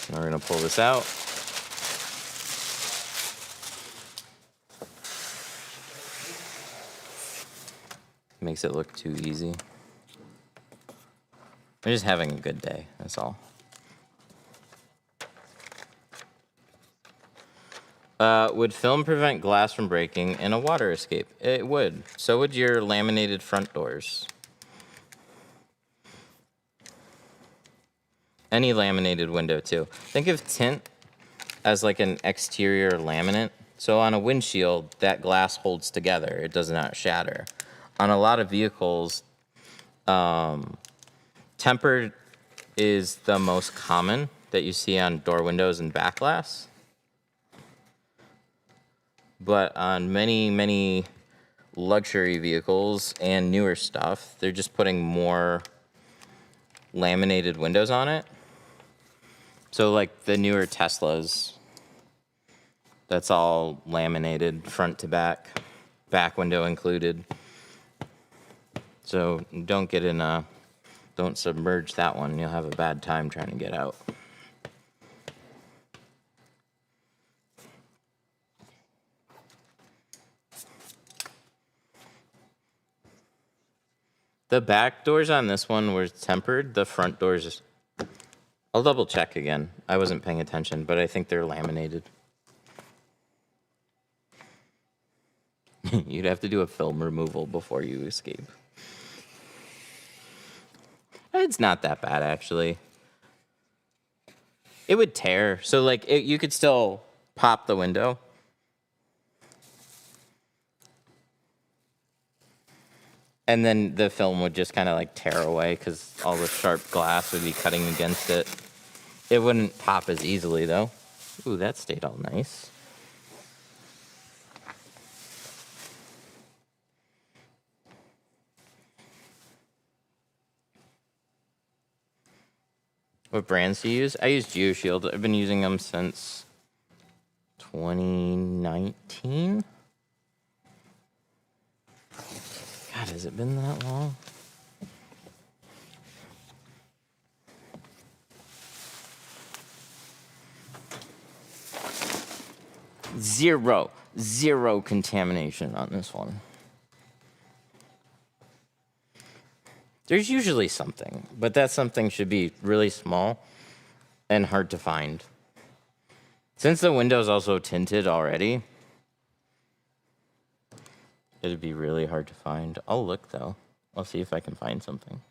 Now we're gonna pull this out. Makes it look too easy. I'm just having a good day, that's all. Would film prevent glass from breaking in a water escape? It would. So would your laminated front doors. Any laminated window, too. Think of tint as like an exterior laminate. So on a windshield, that glass holds together. It does not shatter. On a lot of vehicles, tempered is the most common that you see on door windows and back glass. but on many luxury vehicles and newer stuff, they're just putting more laminated windows on it. So like the newer Teslas, that's all laminated front to back, back window included. So don't get in a, don't submerge that one. You'll have a bad time trying to get out. The back doors on this one were tempered. The front doors, I'll double check again. I wasn't paying attention, but I think they're laminated. You'd have to do a film removal before you escape. It's not that bad, actually. It would tear. So, like, you could still pop the window. And then the film would just kind of like tear away because all the sharp glass would be cutting against it. It wouldn't pop as easily, though. Ooh, that stayed all nice. What brands do you use? I use GeoShield. I've been using them since 2019. God, has it been that long? Zero contamination on this one. There's usually something, but that something should be really small and hard to find. Since the window's also tinted already, it'd be really hard to find. I'll look, though. I'll see if I can find something.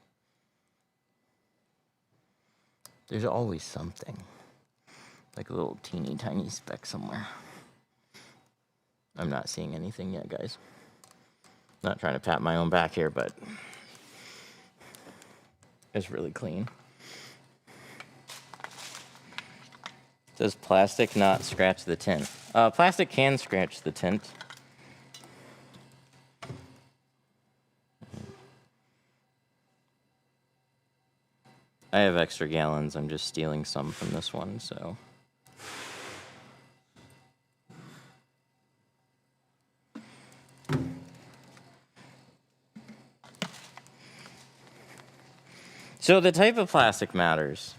There's always something. Like a little teeny tiny speck somewhere. I'm not seeing anything yet, guys. Not trying to pat my own back here, but it's really clean. Does plastic not scratch the tint? Plastic can scratch the tint. I have extra gallons. I'm just stealing some from this one, so. So the type of plastic matters.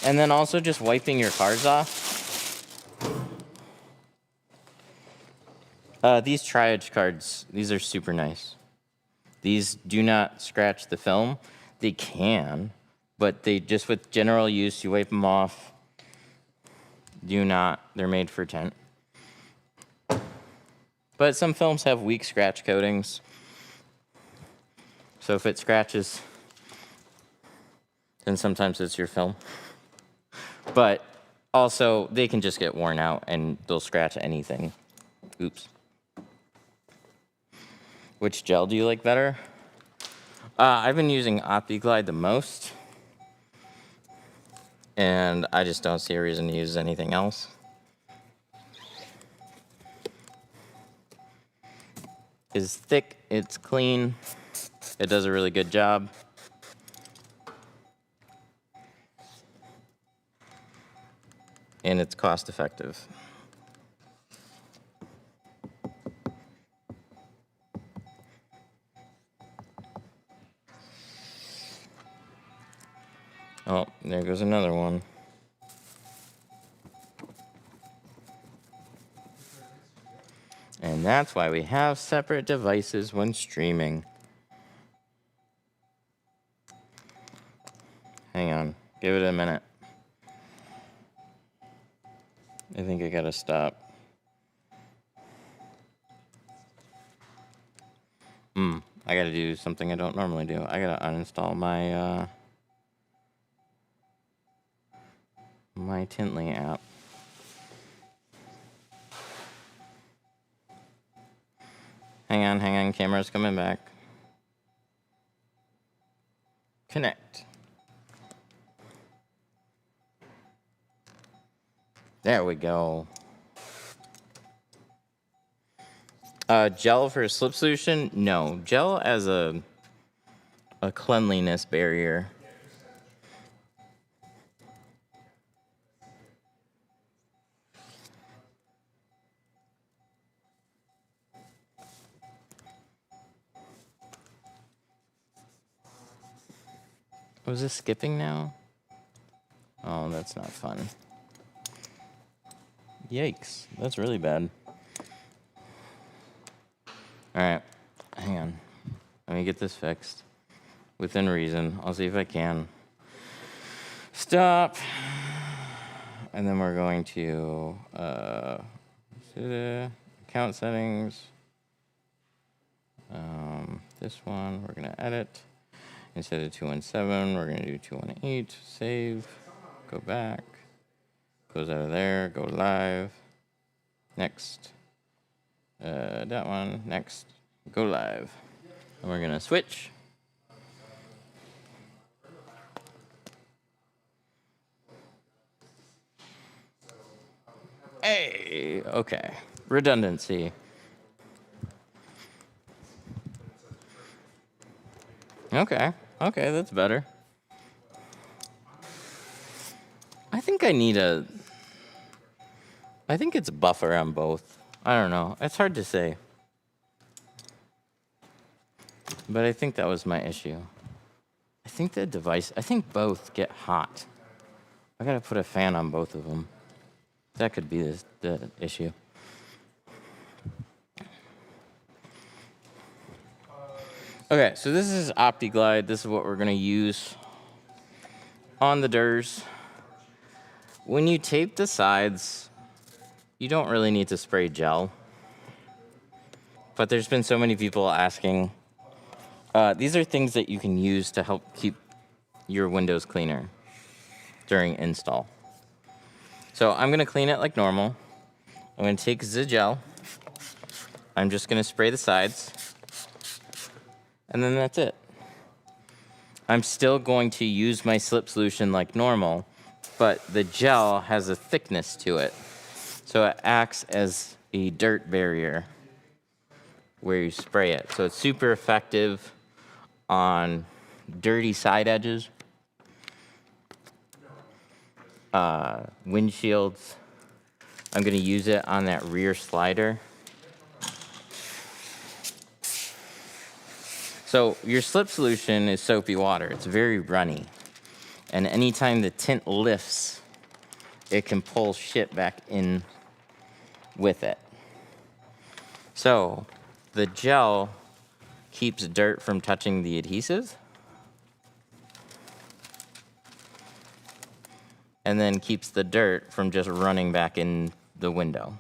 And then also just wiping your cards off. These Tri-Edge cards, these are super nice. These do not scratch the film. They can, but they just, with general use, you wipe them off. Do not, they're made for tint. But some films have weak scratch coatings. So if it scratches, then sometimes it's your film. But also, they can just get worn out and they'll scratch anything. Oops. Which gel do you like better? I've been using OptiGlide the most. And I just don't see a reason to use anything else. It's thick, it's clean, it does a really good job. And it's cost effective. Oh, there goes another one. And that's why we have separate devices when streaming. Hang on, give it a minute. I think I gotta stop. I gotta do something I don't normally do. I gotta uninstall my my Tintly app. Hang on, camera's coming back. Connect. There we go. Gel for a slip solution? No. Gel as a cleanliness barrier. Was this skipping now? Oh, that's not fun. Yikes. That's really bad. Alright. Hang on. Let me get this fixed. Within reason. I'll see if I can. Stop. And then we're going to account settings. This one we're going to edit. Instead of 217, we're going to do 218. Save. Go back. Goes out of there. Go live. Next. That one. Next. Go live. And we're going to switch. Hey, okay. Redundancy. Okay, that's better. I think it's buffer on both. I don't know. It's hard to say. But I think that was my issue. I think both get hot. I gotta put a fan on both of them. That could be the issue. Okay, so this is OptiGlide. This is what we're gonna use on the DERs. When you tape the sides, you don't really need to spray gel. But there's been so many people asking. These are things that you can use to help keep your windows cleaner during install. So I'm gonna clean it like normal. I'm gonna take the gel. I'm just gonna spray the sides. And then that's it. I'm still going to use my slip solution like normal, but the gel has a thickness to it. So it acts as a dirt barrier where you spray it. So it's super effective on dirty side edges, windshields. I'm gonna use it on that rear slider. So your slip solution is soapy water. It's very runny. And anytime the tint lifts, it can pull shit back in with it. So the gel keeps dirt from touching the adhesive. And then keeps the dirt from just running back in the window.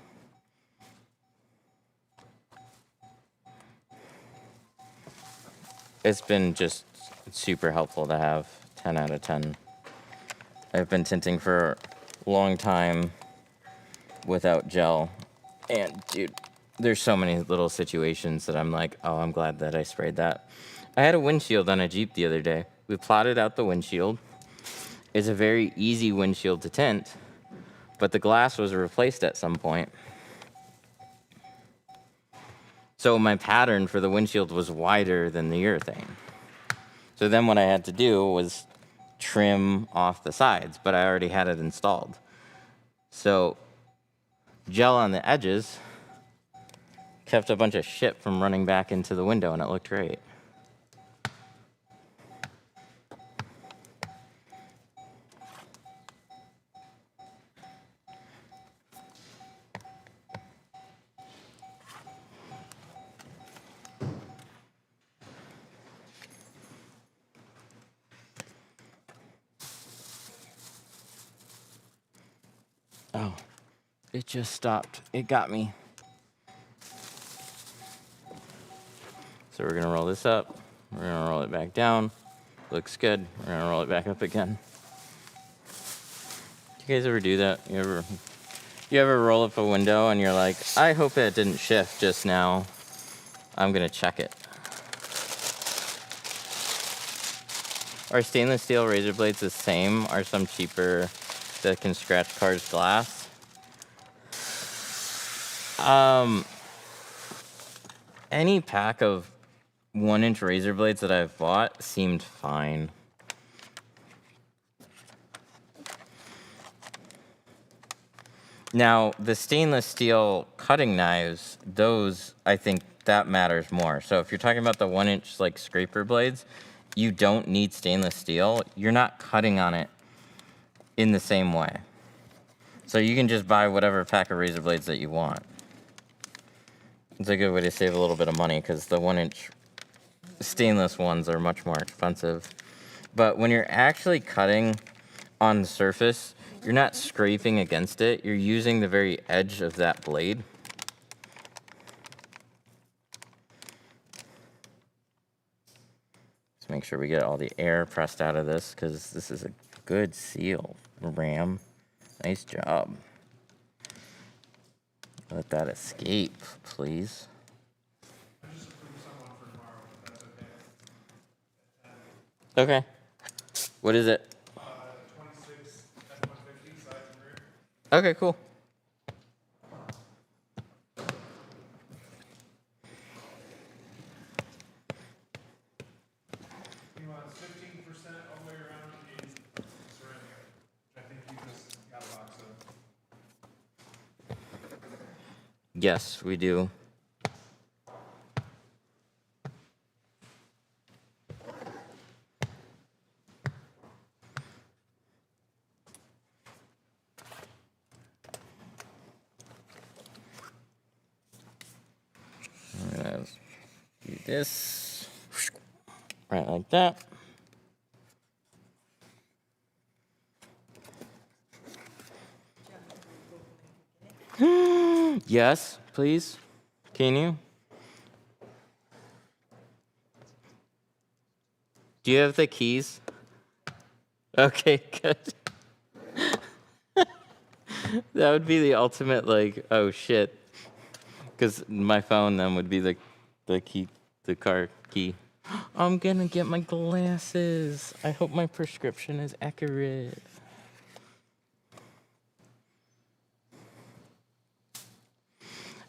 It's been just super helpful to have. 10 out of 10. I've been tinting for a long time without gel. And dude, there's so many little situations that I'm like, oh, I'm glad that I sprayed that. I had a windshield on a Jeep the other day. We plotted out the windshield. It's a very easy windshield to tint, but the glass was replaced at some point. So my pattern for the windshield was wider than the urethane. So then what I had to do was trim off the sides, but I already had it installed. So gel on the edges kept a bunch of shit from running back into the window, and it looked great. Oh, it just stopped. It got me. So we're gonna roll this up. We're gonna roll it back down. Looks good. We're gonna roll it back up again. Do you guys ever do that? You ever roll up a window and you're like, I hope it didn't shift just now. I'm gonna check it. Are stainless steel razor blades the same? Are some cheaper that can scratch cars' glass? any pack of 1-inch razor blades that I've bought seemed fine. Now, the stainless steel cutting knives, those, I think that matters more. So if you're talking about the 1-inch like scraper blades, you don't need stainless steel. You're not cutting on it in the same way. So you can just buy whatever pack of razor blades that you want. It's a good way to save a little bit of money because the 1-inch stainless ones are much more expensive. But when you're actually cutting on the surface, you're not scraping against it. You're using the very edge of that blade. Let's make sure we get all the air pressed out of this because this is a good seal, Ram. Nice job. Let that escape, please. Okay. What is it? 26 F-150 sides and rear. Okay, cool. He wants 15% all the way around in ceramic, which I think you just got a box of. Yes, we do. Let's do this. Right like that. Yes, please. Can you? Do you have the keys? Okay, good. That would be the ultimate, like, oh shit. Because my phone then would be the key, the car key. I'm gonna get my glasses. I hope my prescription is accurate.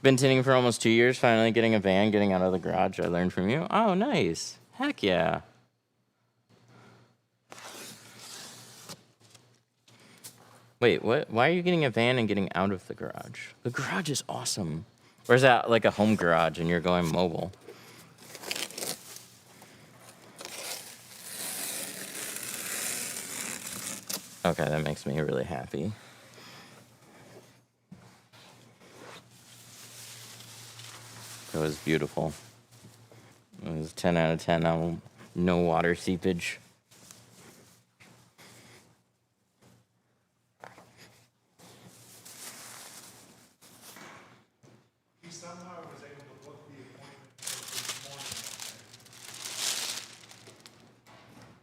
Been tinting for almost 2 years, finally getting a van, getting out of the garage. I learned from you. Oh, nice. Heck yeah. Wait, what? Why are you getting a van and getting out of the garage? The garage is awesome. Or is that like a home garage and you're going mobile? Okay, that makes me really happy. It was beautiful. It was 10 out of 10. No water seepage. He somehow was able to book the appointment for this morning.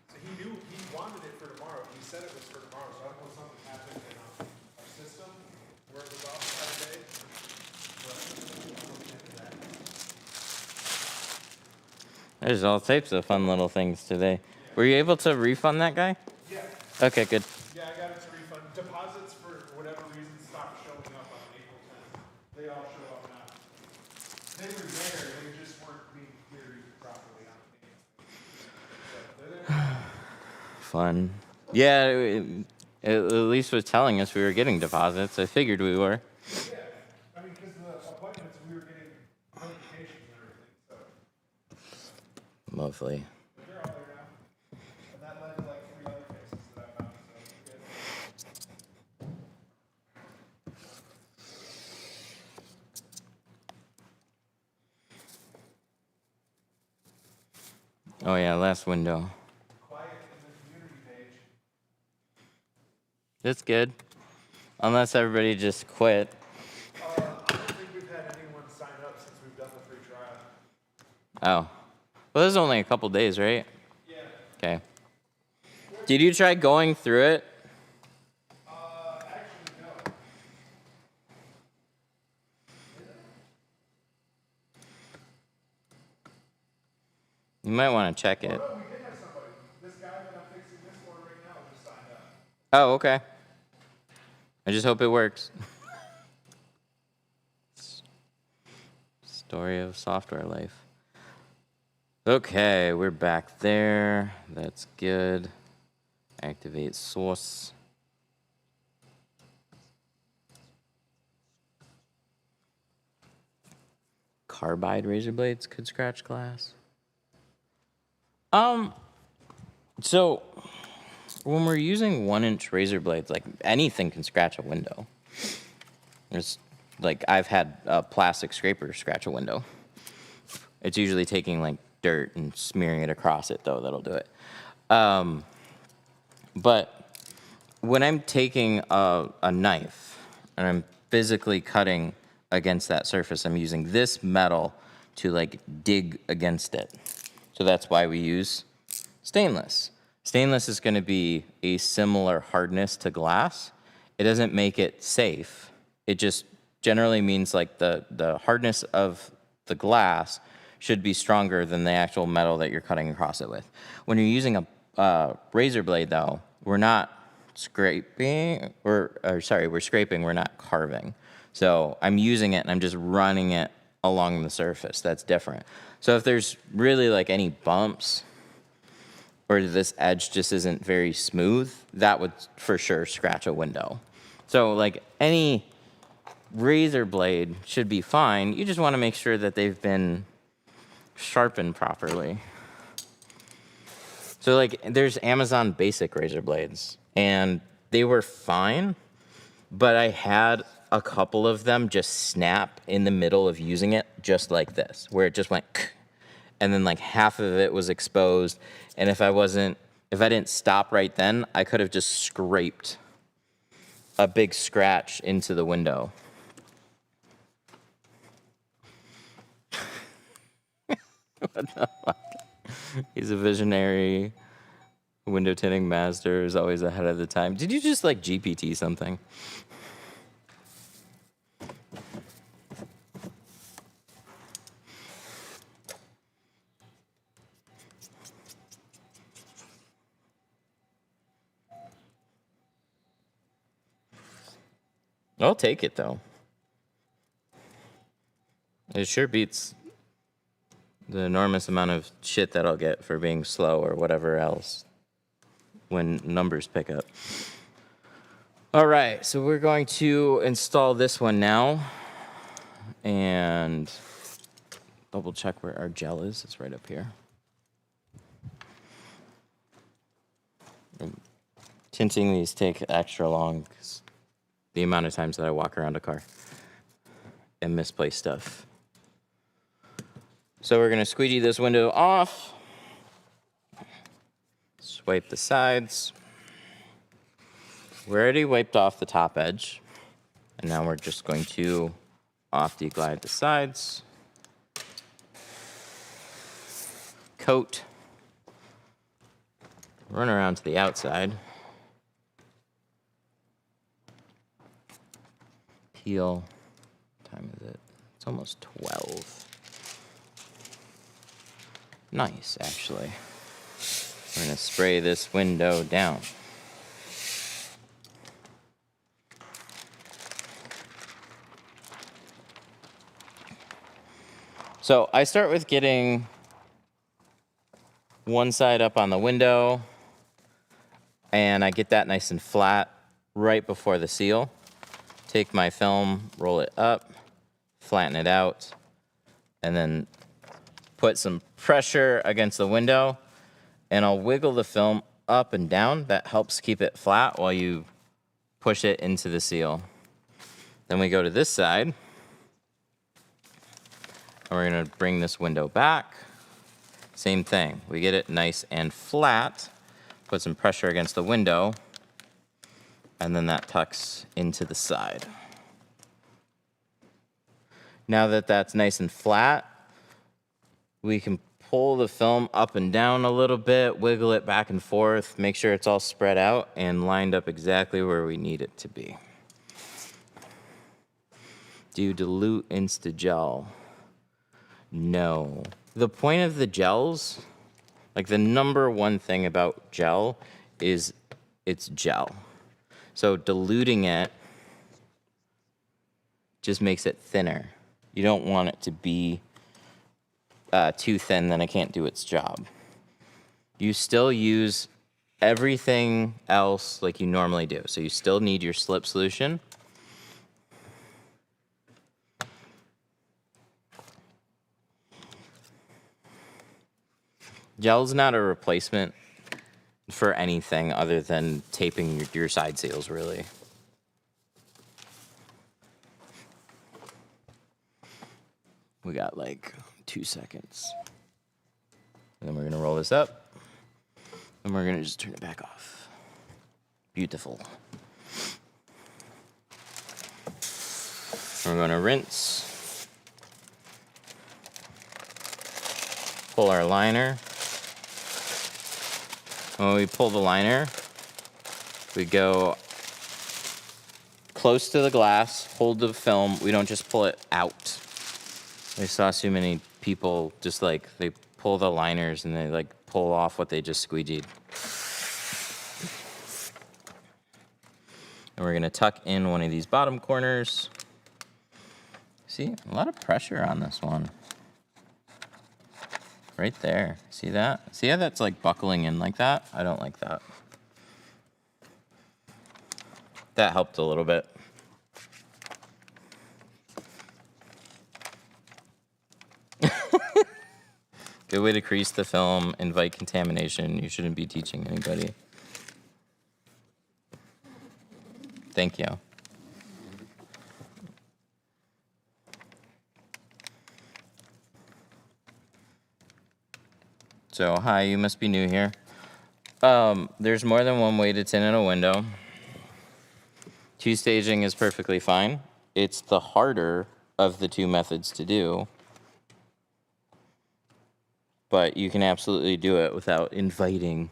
So he knew he wanted it for tomorrow. He said it was for tomorrow, so I don't know if something happened in our system where it was off by a day. But I'm looking into that. There's all types of fun little things today. Were you able to refund that guy? Yeah. Okay, good. Yeah, I got it to refund. Deposits, for whatever reason, stopped showing up on April 10th. They all show up now. They were there, they just weren't being queried properly on payment. So they're there. Fun. Yeah, it at least was telling us we were getting deposits. I figured we were. Yeah, I mean, because the appointments, we were getting notifications and everything, so. Lovely. But they're all there now. And that led to like 3 other cases that I found, so we're good. Oh yeah, last window. Quiet in the community page. That's good. Unless everybody just quit. I don't think we've had anyone sign up since we've done the free trial. Oh. Well, this is only a couple days, right? Yeah. Okay. Did you try going through it? Actually, no. You might want to check it. No, we did have somebody. This guy that I'm fixing this for right now just signed up. Oh, okay. I just hope it works. Story of software life. Okay, we're back there. That's good. Activate source. Carbide razor blades could scratch glass. So when we're using 1-inch razor blades, like anything can scratch a window. There's like I've had a plastic scraper scratch a window. It's usually taking like dirt and smearing it across it though that'll do it. But when I'm taking a knife and I'm physically cutting against that surface, I'm using this metal to like dig against it. So that's why we use stainless. Stainless is going to be a similar hardness to glass. It doesn't make it safe. It just generally means like the hardness of the glass should be stronger than the actual metal that you're cutting across it with. When you're using a razor blade, though, we're not scraping, we're scraping, we're not carving. So I'm using it and I'm just running it along the surface. That's different. So if there's really like any bumps or this edge just isn't very smooth, that would for sure scratch a window. So like any razor blade should be fine. You just want to make sure that they've been sharpened properly. So like there's Amazon basic razor blades and they were fine, but I had a couple of them just snap in the middle of using it just like this, where it just went and then like half of it was exposed. And if I didn't stop right then, I could have just scraped a big scratch into the window. What the fuck? He's a visionary. Window tinting master is always ahead of the time. Did you just like GPT something? I'll take it though. It sure beats the enormous amount of shit that I'll get for being slow or whatever else when numbers pick up. All right, so we're going to install this one now and double check where our gel is. It's right up here. Tinting these take extra long because the amount of times that I walk around a car and misplace stuff. So we're going to squeegee this window off, swipe the sides. We already wiped off the top edge, and now we're just going to off-deglide the sides, coat, run around to the outside, peel. What time is it? It's almost 12. Nice, actually. We're gonna spray this window down. So I start with getting one side up on the window, and I get that nice and flat right before the seal. Take my film, roll it up, flatten it out, and then put some pressure against the window, and I'll wiggle the film up and down. That helps keep it flat while you push it into the seal. Then we go to this side, and we're gonna bring this window back. Same thing, we get it nice and flat, put some pressure against the window, and then that tucks into the side. Now that that's nice and flat, we can pull the film up and down a little bit, wiggle it back and forth, make sure it's all spread out and lined up exactly where we need it to be. Do you dilute Insta-Gel? No. The point of the gels, like the number one thing about gel is it's gel. So diluting it just makes it thinner. You don't want it to be too thin, then it can't do its job. You still use everything else like you normally do. So you still need your slip solution. Gel's not a replacement for anything other than taping your side seals, really. We got like 2 seconds. And then we're going to roll this up. And we're going to just turn it back off. Beautiful. We're going to rinse. Pull our liner. When we pull the liner, we go close to the glass, hold the film. We don't just pull it out. I saw so many people just like, they pull the liners and they like pull off what they just squeegeed. And we're gonna tuck in one of these bottom corners. See, a lot of pressure on this one. Right there, see that? See how that's like buckling in like that? I don't like that. That helped a little bit. Good way to crease the film, invite contamination. You shouldn't be teaching anybody. Thank you. So, hi, you must be new here. There's more than one way to tint in a window. Two staging is perfectly fine. It's the harder of the two methods to do. But you can absolutely do it without inviting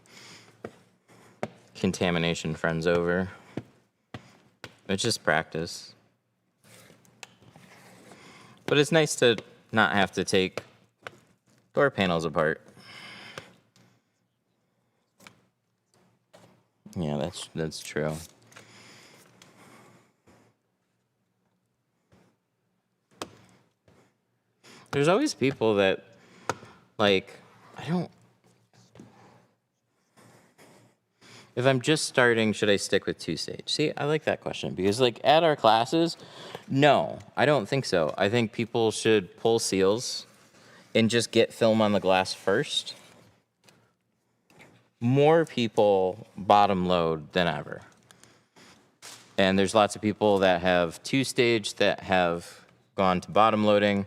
contamination friends over. It's just practice. But it's nice to not have to take door panels apart. Yeah, that's true. There's always people that, like, if I'm just starting, should I stick with two-stage? See, I like that question because, like, at our classes, no, I don't think so. I think people should pull seals and just get film on the glass first. More people bottom load than ever. And there's lots of people that have two-stage that have gone to bottom loading.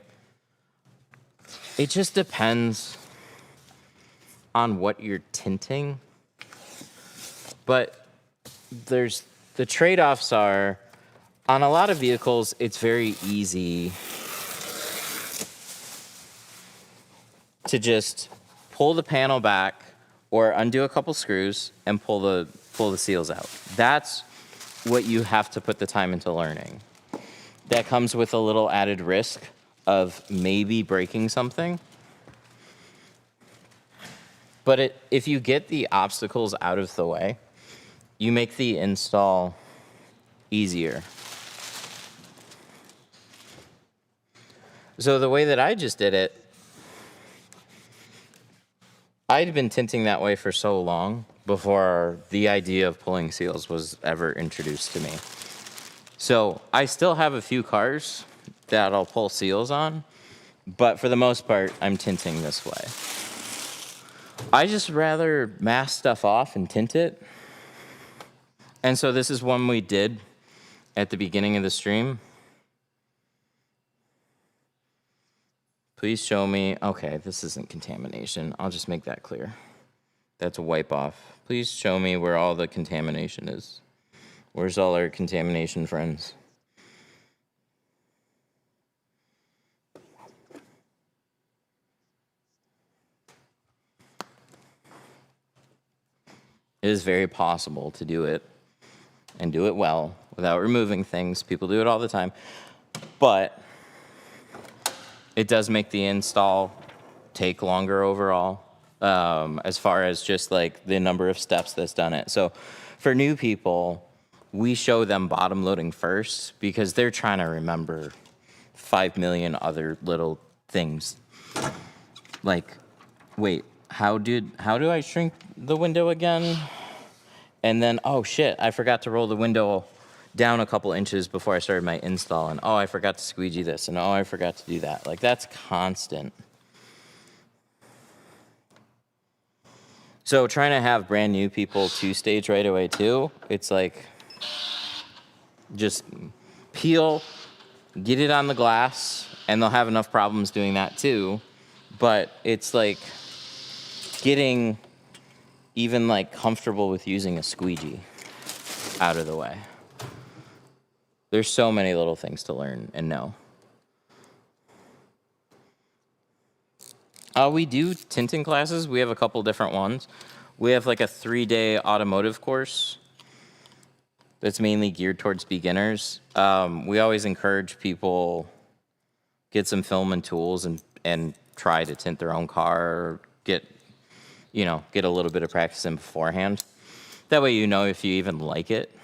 It just depends on what you're tinting. But there's the trade-offs are, on a lot of vehicles, it's very easy to just pull the panel back or undo a couple screws and pull the seals out. That's what you have to put the time into learning. That comes with a little added risk of maybe breaking something. But if you get the obstacles out of the way, you make the install easier. So the way that I just did it, I'd been tinting that way for so long before the idea of pulling seals was ever introduced to me. So I still have a few cars that I'll pull seals on, but for the most part, I'm tinting this way. I just rather mask stuff off and tint it. And so this is one we did at the beginning of the stream. Please show me, okay, this isn't contamination. I'll just make that clear. That's a wipe off. Please show me where all the contamination is. Where's all our contamination friends? It is very possible to do it and do it well without removing things. People do it all the time. But it does make the install take longer overall, as far as just like the number of steps that's done it. So for new people, we show them bottom loading first because they're trying to remember 5 million other little things. Like, wait, how do I shrink the window again? And then, oh shit, I forgot to roll the window down a couple inches before I started my install. And oh, I forgot to squeegee this. And oh, I forgot to do that. Like, that's constant. So trying to have brand new people two-stage right away too, it's like, just peel, get it on the glass, and they'll have enough problems doing that too. But it's like getting even like comfortable with using a squeegee out of the way. There's so many little things to learn and know. We do tinting classes. We have a couple different ones. We have like a 3-day automotive course that's mainly geared towards beginners. We always encourage people get some film and tools and try to tint their own car, or get a little bit of practice in beforehand. That way you know if you even like it.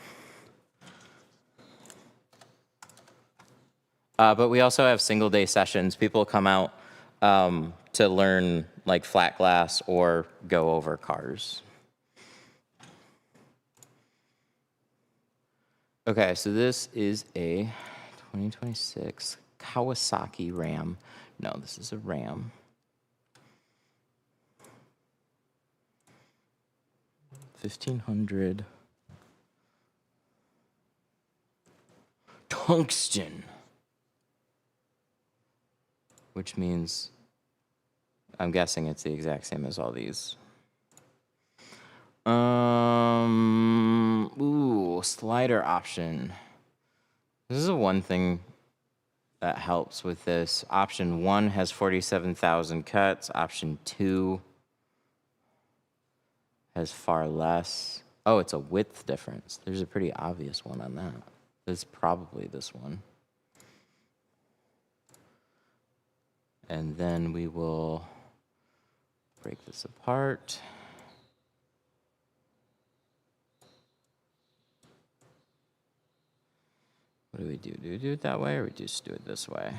But we also have single-day sessions. People come out to learn like flat glass or go over cars. Okay, so this is a 2026 Kawasaki Ram. No, this is a Ram. $1,500. Tungsten. Which means, I'm guessing it's the exact same as all these. Ooh, slider option. This is the one thing that helps with this. Option 1 has 47,000 cuts. Option 2 has far less. Oh, it's a width difference. There's a pretty obvious one on that. It's probably this one. And then we will break this apart. What do we do? Do we do it that way, or we just do it this way?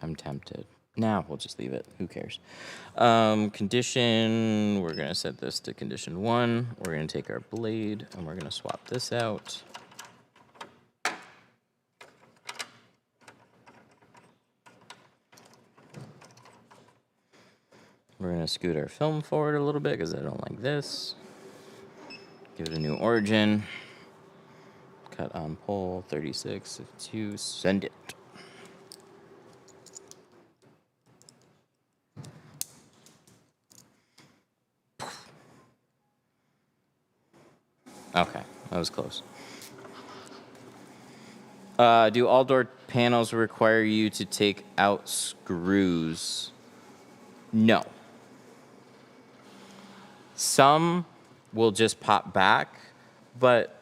I'm tempted. Nah, we'll just leave it. Who cares? Condition, we're going to set this to condition 1. We're going to take our blade, and we're going to swap this out. We're going to scoot our film forward a little bit because I don't like this. Give it a new origin. Cut on pole 36 to send it. Okay, that was close. Do all door panels require you to take out screws? No. Some will just pop back, but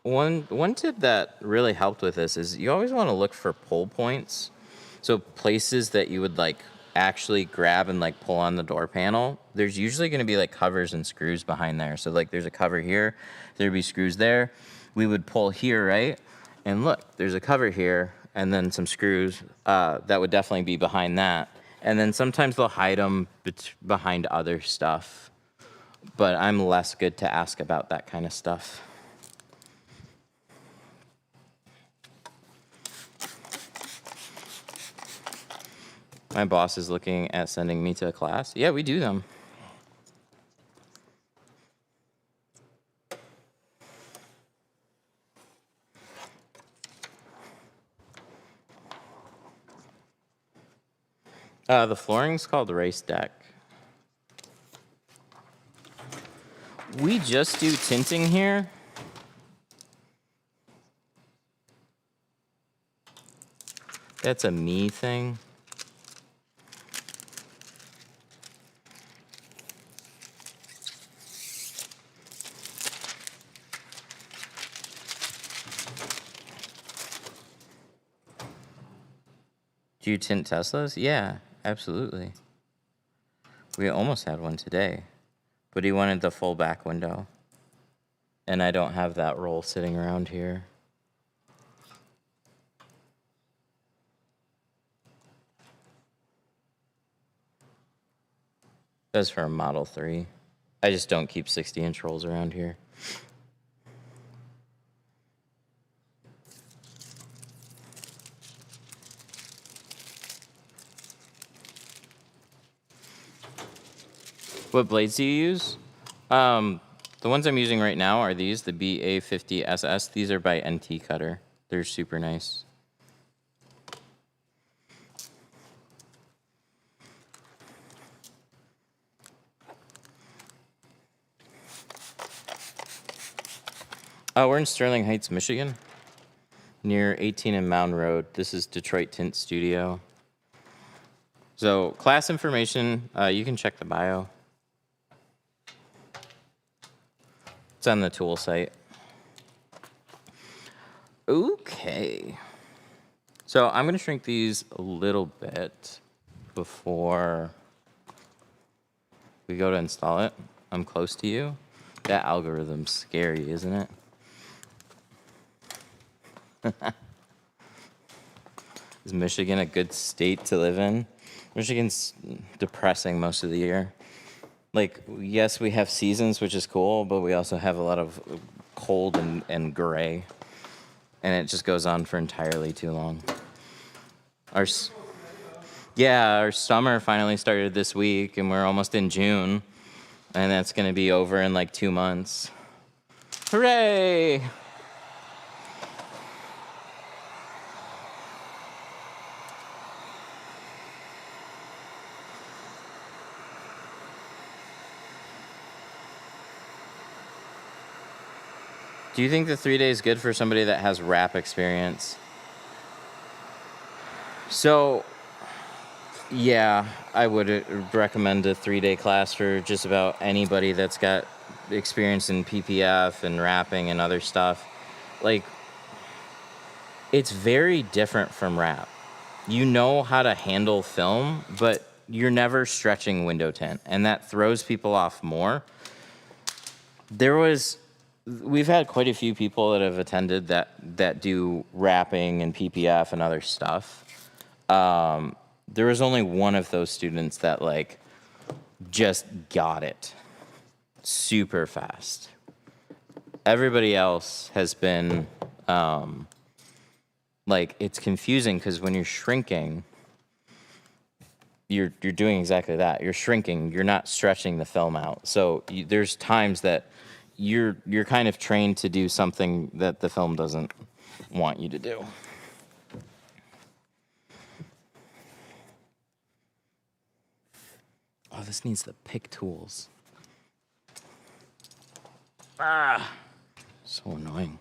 one tip that really helped with this is you always want to look for pull points. So places that you would like actually grab and like pull on the door panel, there's usually going to be like covers and screws behind there. So like there's a cover here, there'd be screws there. We would pull here, right? And look, there's a cover here and then some screws that would definitely be behind that. And then sometimes they'll hide them behind other stuff. But I'm less good to ask about that kind of stuff. My boss is looking at sending me to a class. Yeah, we do them. The flooring's called race deck. We just do tinting here. That's a me thing. Do you tint Teslas? Yeah, absolutely. We almost had one today, but he wanted the full back window. And I don't have that roll sitting around here. That's for a Model 3. I just don't keep 60-inch rolls around here. What blades do you use? The ones I'm using right now are these, the BA50SS. These are by NT Cutter. They're super nice. We're in Sterling Heights, Michigan, near 18 and Mound Road. This is Detroit Tint Studio. So class information, you can check the bio. It's on the tool site. Okay. So I'm going to shrink these a little bit before we go to install it. I'm close to you. That algorithm's scary, isn't it? Is Michigan a good state to live in? Michigan's depressing most of the year. Like, yes, we have seasons, which is cool, but we also have a lot of cold and gray. And it just goes on for entirely too long. Our summer finally started this week, and we're almost in June. And that's going to be over in like 2 months. Hooray! Do you think the 3 day is good for somebody that has rap experience? So, yeah, I would recommend a 3 day class for just about anybody that's got experience in PPF and rapping and other stuff. Like, it's very different from rap. You know how to handle film, but you're never stretching window tint, and that throws people off more. We've had quite a few people that have attended that do rapping and PPF and other stuff. There was only one of those students that like just got it super fast. Everybody else has been like, it's confusing because when you're shrinking, you're doing exactly that. You're shrinking. You're not stretching the film out. So there's times that you're kind of trained to do something that the film doesn't want you to do. Oh, this needs the pick tools. Ah, so annoying.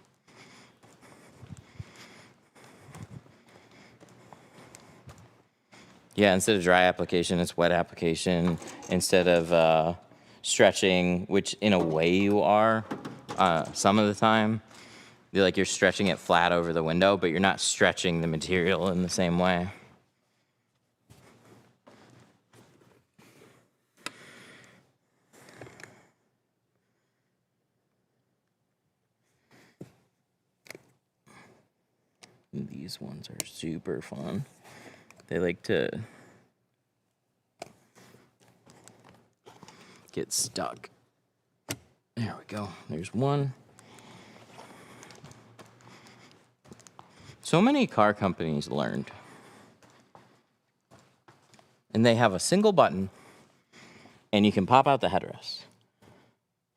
Yeah, instead of dry application, it's wet application. Instead of stretching, which in a way you are, some of the time, you're stretching it flat over the window, but you're not stretching the material in the same way. These ones are super fun. They like to get stuck. There we go. There's one. So many car companies learned. And they have a single button, and you can pop out the headrest.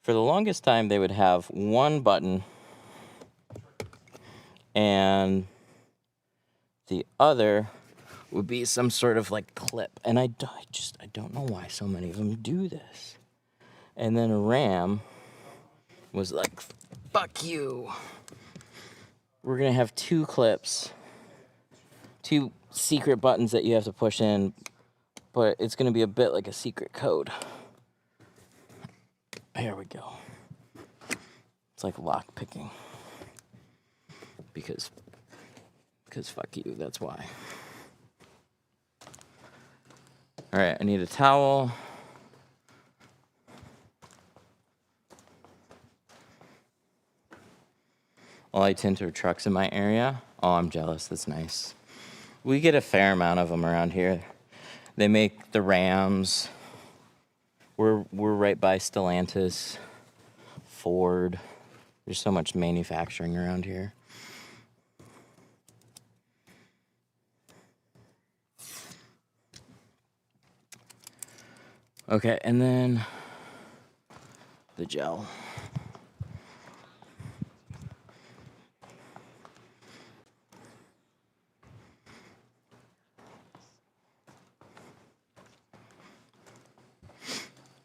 For the longest time, they would have one button, and the other would be some sort of like clip. And I don't know why so many of them do this. And then RAM was like, fuck you. We're going to have two clips, two secret buttons that you have to push in, but it's going to be a bit like a secret code. Here we go. It's like lock picking. Because fuck you, that's why. All right, I need a towel. All I tint are trucks in my area. Oh, I'm jealous. That's nice. We get a fair amount of them around here. They make the Rams. We're right by Stellantis, Ford. There's so much manufacturing around here. Okay, and then the gel.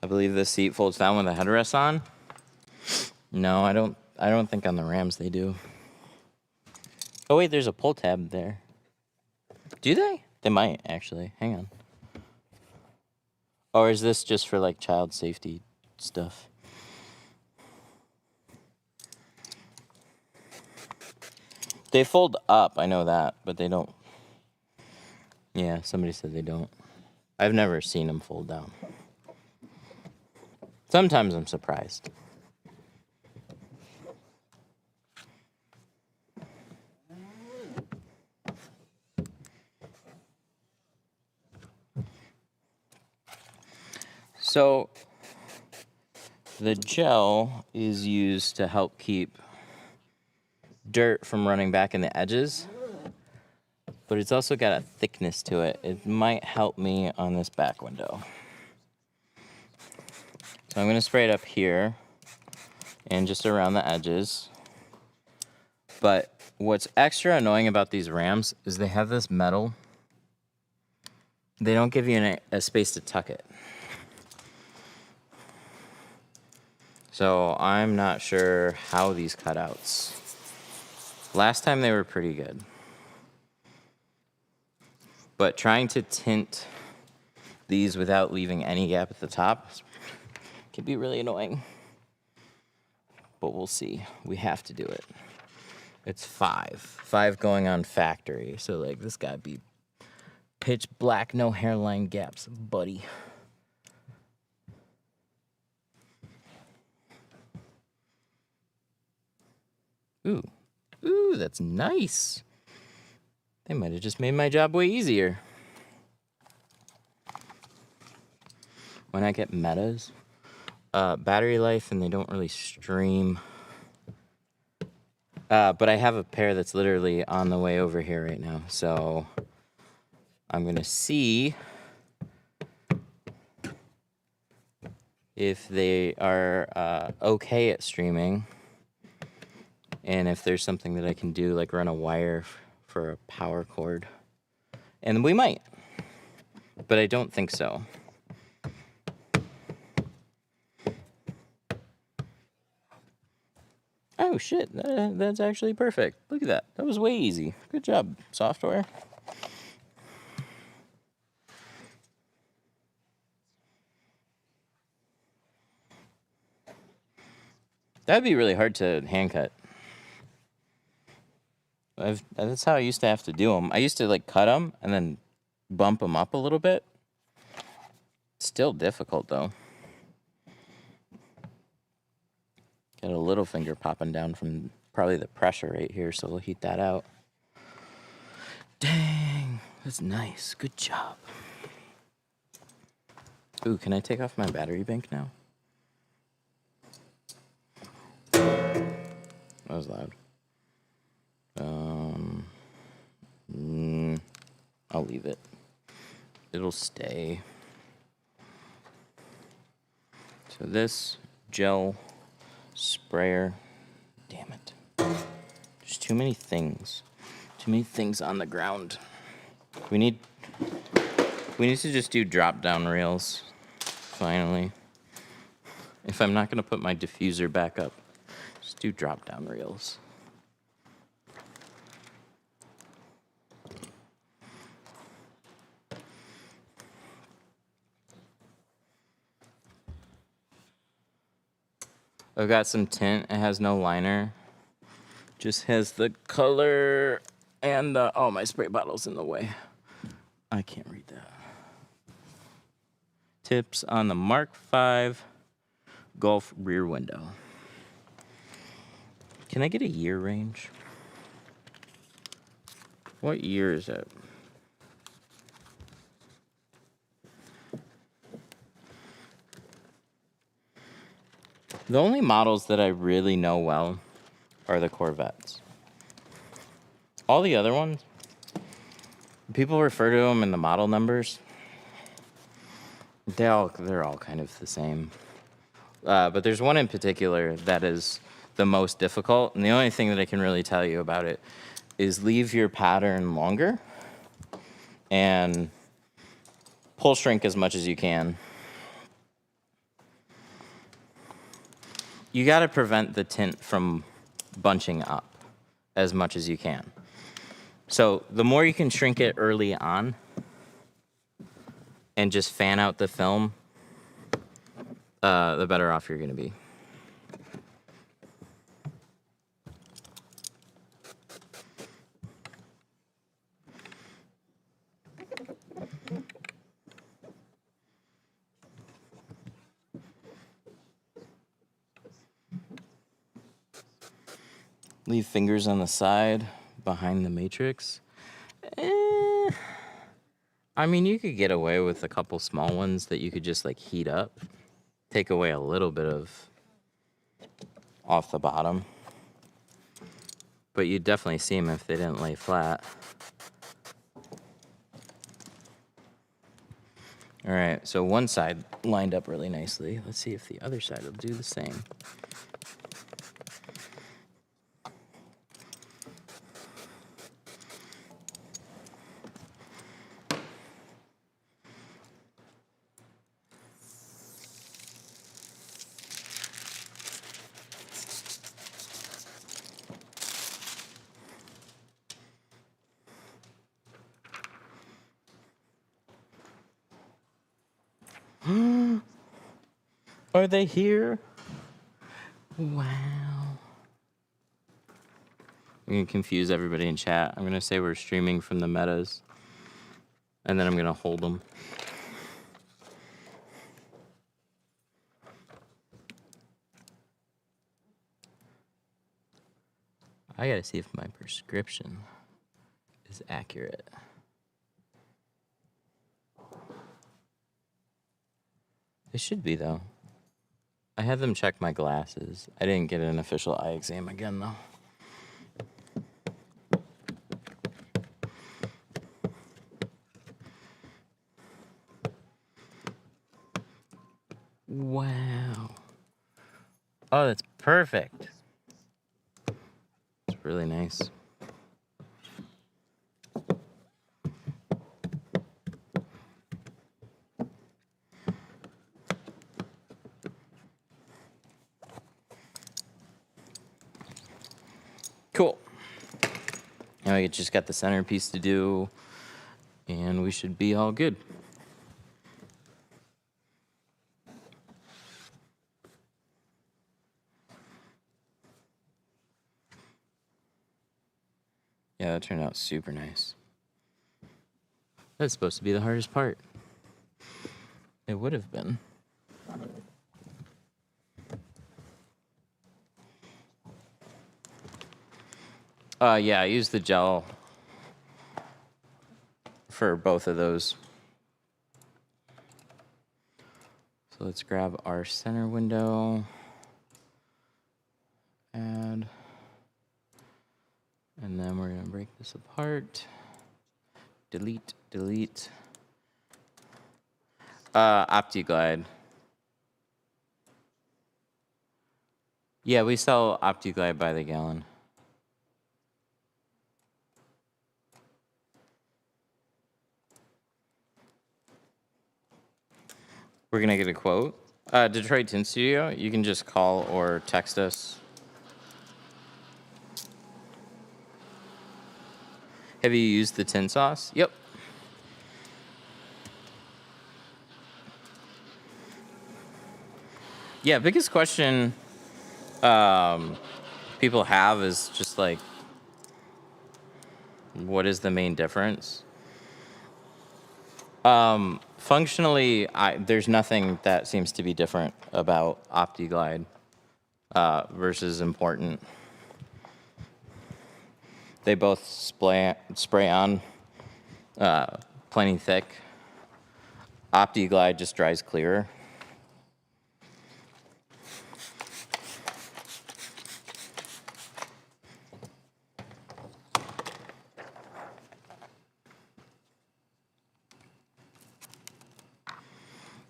I believe the seat folds down with the headrest on. No, I don't think on the Rams they do. Oh wait, there's a pull tab there. Do they? They might actually. Hang on. Or is this just for like child safety stuff? They fold up, I know that, but they don't. Yeah, somebody said they don't. I've never seen them fold down. Sometimes I'm surprised. So the gel is used to help keep dirt from running back in the edges, but it's also got a thickness to it. It might help me on this back window. So I'm going to spray it up here and just around the edges. But what's extra annoying about these Rams is they have this metal. They don't give you a space to tuck it. So I'm not sure how these cutouts. Last time they were pretty good. But trying to tint these without leaving any gap at the top can be really annoying. But we'll see. We have to do it. It's 5. 5 going on factory. So like this gotta be pitch black, no hairline gaps, buddy. Ooh, that's nice. They might have just made my job way easier. When I get metas, battery life, and they don't really stream. But I have a pair that's literally on the way over here right now. So I'm going to see if they are okay at streaming. And if there's something that I can do, like run a wire for a power cord. And we might. But I don't think so. Oh shit, that's actually perfect. Look at that. That was way easy. Good job, software. That'd be really hard to hand cut. That's how I used to have to do them. I used to like cut them and then bump them up a little bit. Still difficult though. Got a little finger popping down from probably the pressure right here, so we'll heat that out. Dang, that's nice. Good job. Ooh, can I take off my battery bank now? That was loud. I'll leave it. It'll stay. So this gel sprayer, damn it. There's too many things. Too many things on the ground. We need to just do drop down rails, finally. If I'm not gonna put my diffuser back up, just do drop down rails. I've got some tint. It has no liner. Just has the color and the... Oh, my spray bottle's in the way. I can't read that. Tips on the Mark V Golf rear window. Can I get a year range? What year is it? The only models that I really know well are the Corvettes. All the other ones, people refer to them in the model numbers. They're all kind of the same. But there's one in particular that is the most difficult, and the only thing that I can really tell you about it is leave your pattern longer and pull shrink as much as you can. You got to prevent the tint from bunching up as much as you can. So the more you can shrink it early on and just fan out the film, the better off you're going to be. Leave fingers on the side behind the matrix. I mean, you could get away with a couple small ones that you could just like heat up, take away a little bit of off the bottom. But you'd definitely see them if they didn't lay flat. All right, so one side lined up really nicely. Let's see if the other side will do the same. Are they here? Wow. I'm going to confuse everybody in chat. I'm going to say we're streaming from the metas, and then I'm going to hold them. I got to see if my prescription is accurate. It should be, though. I had them check my glasses. I didn't get an official eye exam again, though. Wow. Oh, that's perfect. It's really nice. Cool. Now we just got the centerpiece to do, and we should be all good. Yeah, that turned out super nice. That's supposed to be the hardest part. It would have been. Yeah, I used the gel for both of those. So let's grab our center window. Add. And then we're going to break this apart. Delete, delete. OptiGlide. Yeah, we sell OptiGlide by the gallon. We're going to get a quote. Detroit Tint Studio, you can just call or text us. Have you used the tint sauce? Yep. Yeah, biggest question people have is just like, what is the main difference? Functionally, there's nothing that seems to be different about OptiGlide versus Important. They both spray on plenty thick. OptiGlide just dries clearer.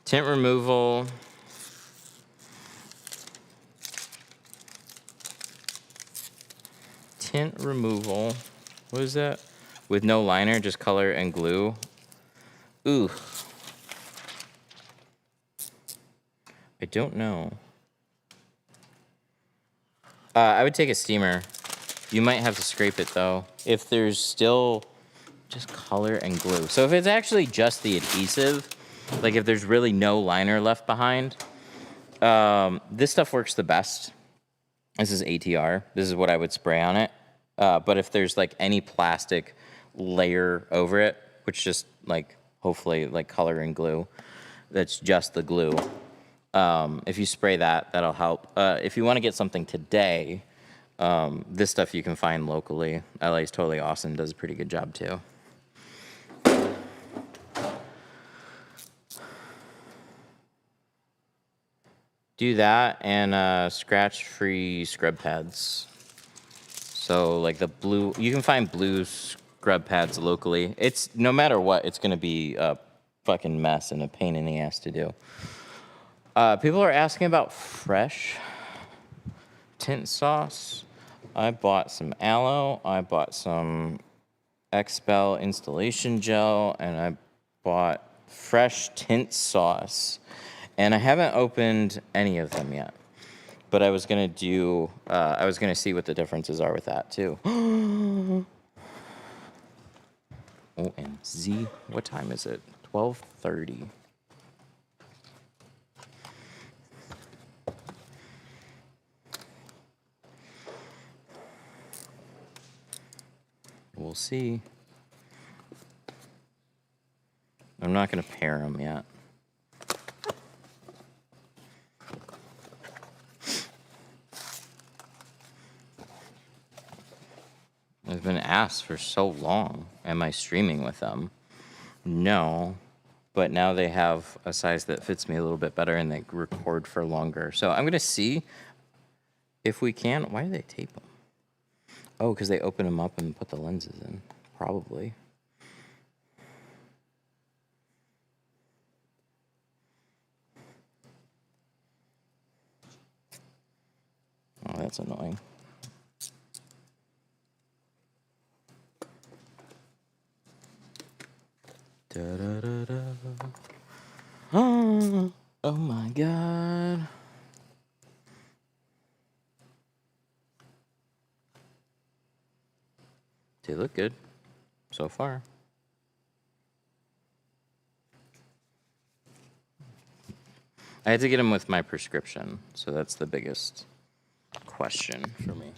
Tint removal. Tint removal. What is that? With no liner, just color and glue. Ooh. I don't know. I would take a steamer. You might have to scrape it though. If there's still just color and glue. So if it's actually just the adhesive, like if there's really no liner left behind, this stuff works the best. This is ATR. This is what I would spray on it. But if there's like any plastic layer over it, which just like hopefully like color and glue, that's just the glue. If you spray that, that'll help. If you want to get something today, this stuff you can find locally. LA is Totally Awesome does a pretty good job too. Do that and scratch-free scrub pads. So like the blue, you can find blue scrub pads locally. It's no matter what, it's gonna be a fucking mess and a pain in the ass to do. People are asking about fresh tint sauce. I bought some aloe. I bought some Expel installation gel, and I bought fresh tint sauce. And I haven't opened any of them yet. But I was gonna do, I was gonna see what the differences are with that too. OMZ, what time is it? 12:30. We'll see. I'm not gonna pair them yet. I've been asked for so long, am I streaming with them? No, but now they have a size that fits me a little bit better and they record for longer. So I'm gonna see if we can. Why do they tape them? Oh, because they open them up and put the lenses in, probably. Oh, that's annoying. Da, da, da, da. Oh my God. They look good so far. I had to get them with my prescription, so that's the biggest question for me.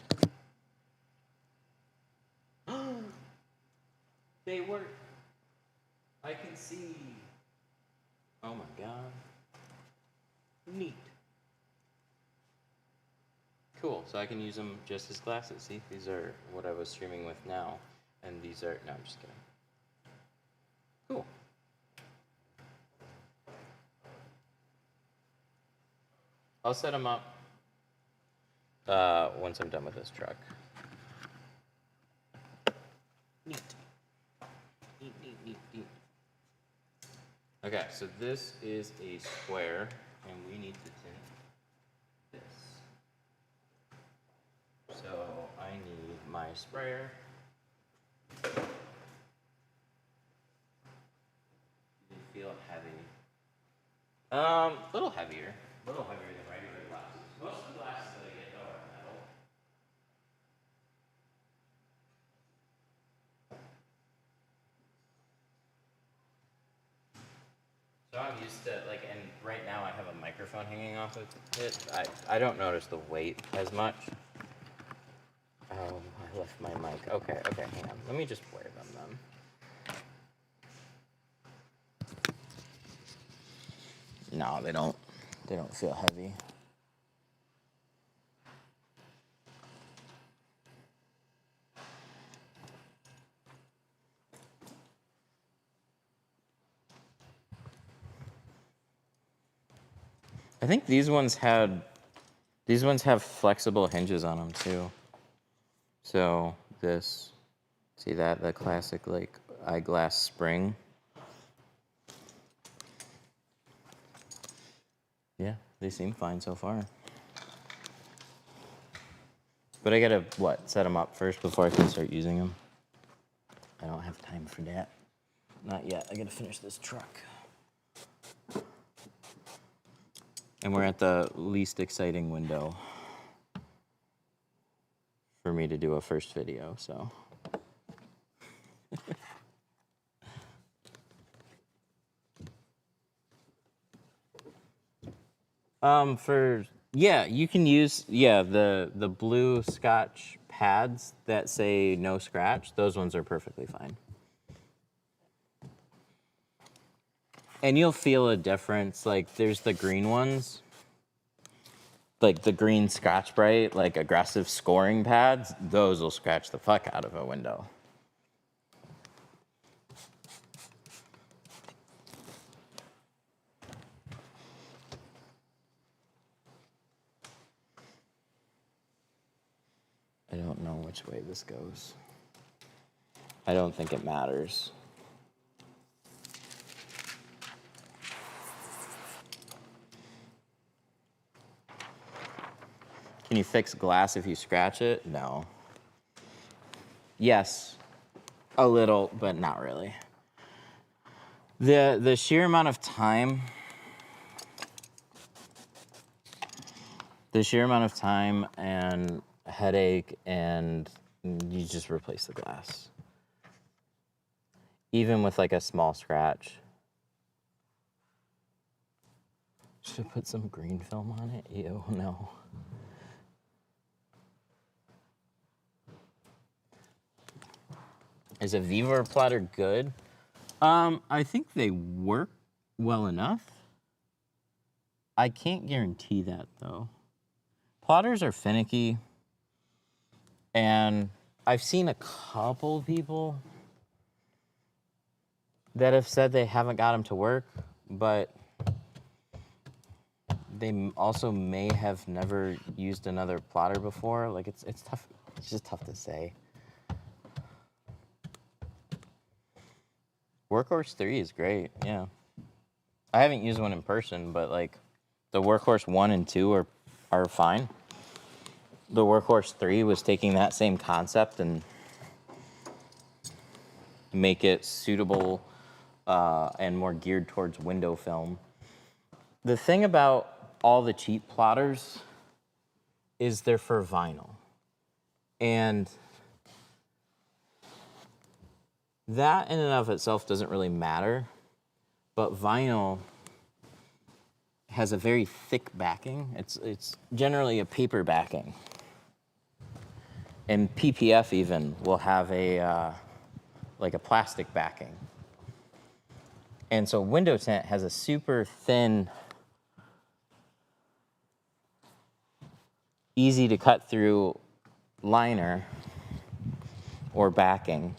They work. I can see. Oh my God. Neat. Cool, so I can use them just as glasses. See, these are what I was streaming with now. And these are, no, I'm just kidding. Cool. I'll set them up once I'm done with this truck. Neat. Neat, neat, neat, neat. Okay, so this is a square, and we need to tint this. So I need my sprayer. You feel it heavy. A little heavier. A little heavier than regular glasses. Most of the glasses that I get though are metal. So I'm used to, like, and right now I have a microphone hanging off of it. I don't notice the weight as much. Oh, I left my mic. Okay, hang on. Let me just wear them then. No, they don't feel heavy. I think these ones have flexible hinges on them too. So this, see that, the classic like eyeglass spring. Yeah, they seem fine so far. But I gotta, set them up first before I can start using them. I don't have time for that. Not yet. I gotta finish this truck. And we're at the least exciting window for me to do a first video, so. You can use the blue Scotch pads that say no scratch. Those ones are perfectly fine. And you'll feel a difference. Like there's the green ones, like the green Scotch Brite, like aggressive scoring pads. Those will scratch the fuck out of a window. I don't know which way this goes. I don't think it matters. Can you fix glass if you scratch it? No. Yes, a little, but not really. The sheer amount of time and headache, and you just replace the glass. Even with like a small scratch. Should I put some green film on it? Ew, no. Is a Viva plotter good? I think they work well enough. I can't guarantee that though. Plotters are finicky, and I've seen a couple people that have said they haven't got them to work, but they also may have never used another plotter before. Like it's tough. It's just tough to say. Workhorse 3 is great, yeah. I haven't used one in person, but like the Workhorse 1 and 2 are fine. The Workhorse 3 was taking that same concept and make it suitable and more geared towards window film. The thing about all the cheap plotters is they're for vinyl. And that in and of itself doesn't really matter, but vinyl has a very thick backing. It's generally a paper backing. And PPF even will have like a plastic backing. And so Window Tint has a super thin, easy to cut through liner or backing.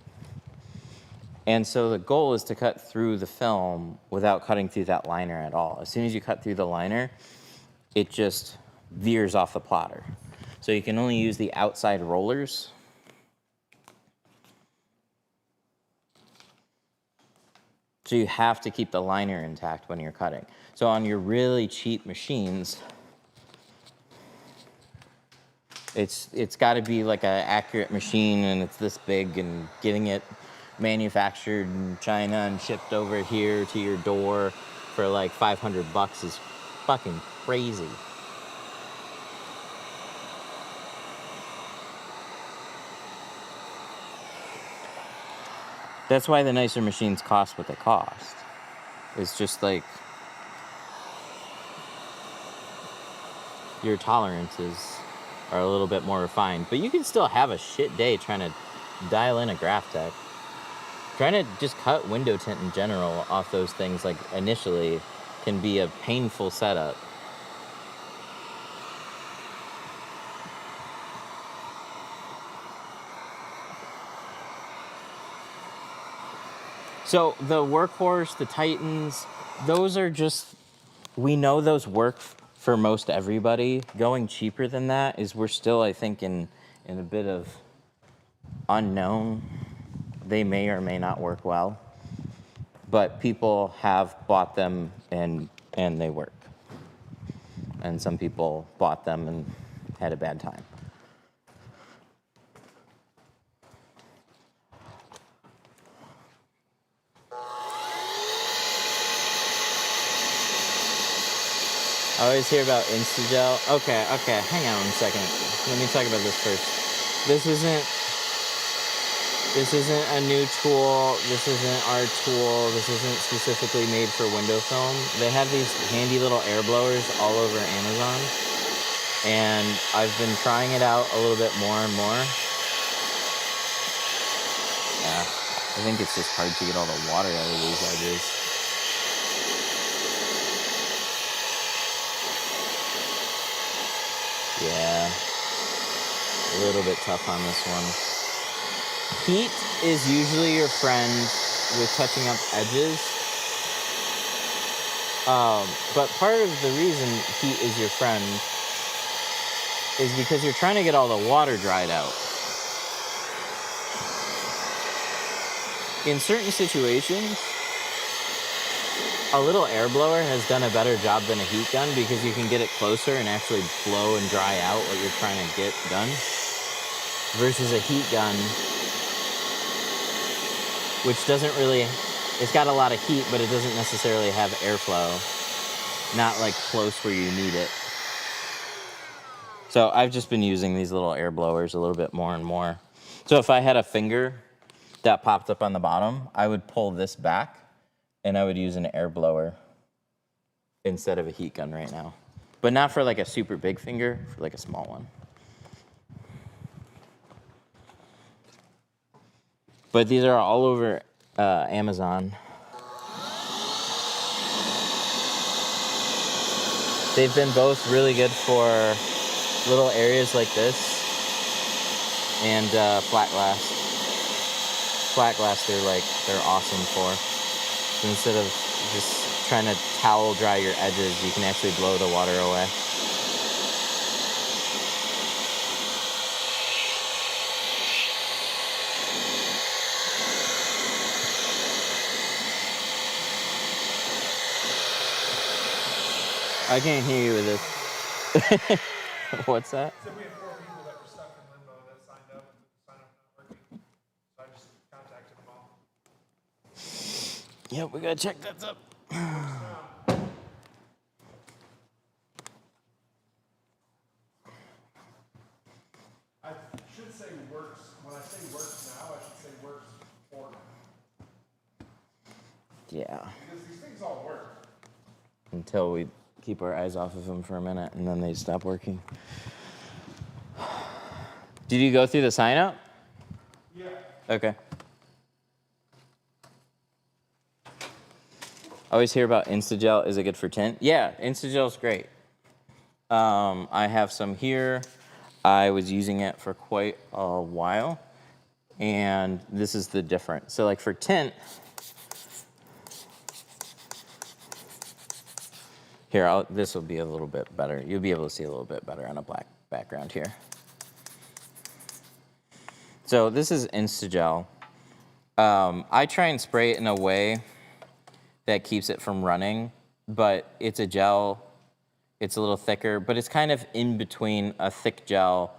And so the goal is to cut through the film without cutting through that liner at all. As soon as you cut through the liner, it just veers off the plotter. So you can only use the outside rollers. So you have to keep the liner intact when you're cutting. So on your really cheap machines, it's got to be like an accurate machine, and it's this big, and getting it manufactured in China and shipped over here to your door for like $500 is fucking crazy. That's why the nicer machines cost what they cost. It's just like your tolerances are a little bit more refined, but you can still have a shit day trying to dial in a graph tech. Trying to just cut window tint in general off those things, like initially, can be a painful setup. So the Workhorse, the Titans, those are just, we know those work for most everybody. Going cheaper than that is we're still, I think, in a bit of unknown. They may or may not work well, but people have bought them and they work. And some people bought them and had a bad time. I always hear about Instagel. Okay, hang on a second. Let me talk about this first. This isn't a new tool. This isn't our tool. This isn't specifically made for window film. They have these handy little air blowers all over Amazon. And I've been trying it out a little bit more and more. Yeah, I think it's just hard to get all the water out of these edges. Yeah, a little bit tough on this one. Heat is usually your friend with touching up edges. But part of the reason heat is your friend is because you're trying to get all the water dried out. In certain situations, a little air blower has done a better job than a heat gun because you can get it closer and actually blow and dry out what you're trying to get done. Versus a heat gun, which doesn't really, it's got a lot of heat, but it doesn't necessarily have airflow. Not like close where you need it. So I've just been using these little air blowers a little bit more and more. So if I had a finger that popped up on the bottom, I would pull this back and I would use an air blower instead of a heat gun right now. But not for like a super big finger, for like a small one. But these are all over Amazon. They've been both really good for little areas like this and flat glass. Flat glass they're awesome for. So instead of just trying to towel dry your edges, you can actually blow the water away. I can't hear you with this. What's that? So we had 4 people that were stuck in limbo that signed up not working. So I just contacted them all. Yep, we gotta check that up. I should say works. When I say works now, I should say works for now. Yeah. Because these things all work. Until we keep our eyes off of them for a minute and then they stop working. Did you go through the sign up? Yeah. Okay. I always hear about Instagel. Is it good for tint? Yeah, Instagel's great. I have some here. I was using it for quite a while. And this is the difference. So like for tint, here, this will be a little bit better. You'll be able to see a little bit better on a black background here. So this is Instagel. I try and spray it in a way that keeps it from running, but it's a gel. It's a little thicker, but it's kind of in between a thick gel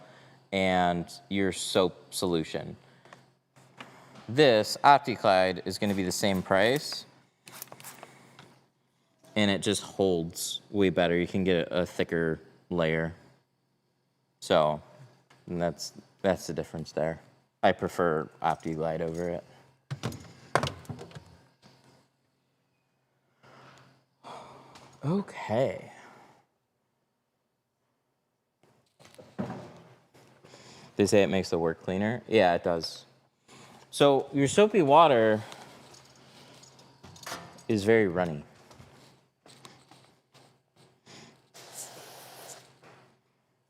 and your soap solution. This OptiClide is going to be the same price, and it just holds way better. You can get a thicker layer. So and that's the difference there. I prefer OptiClide over it. Okay. They say it makes the work cleaner. Yeah, it does. So your soapy water is very runny.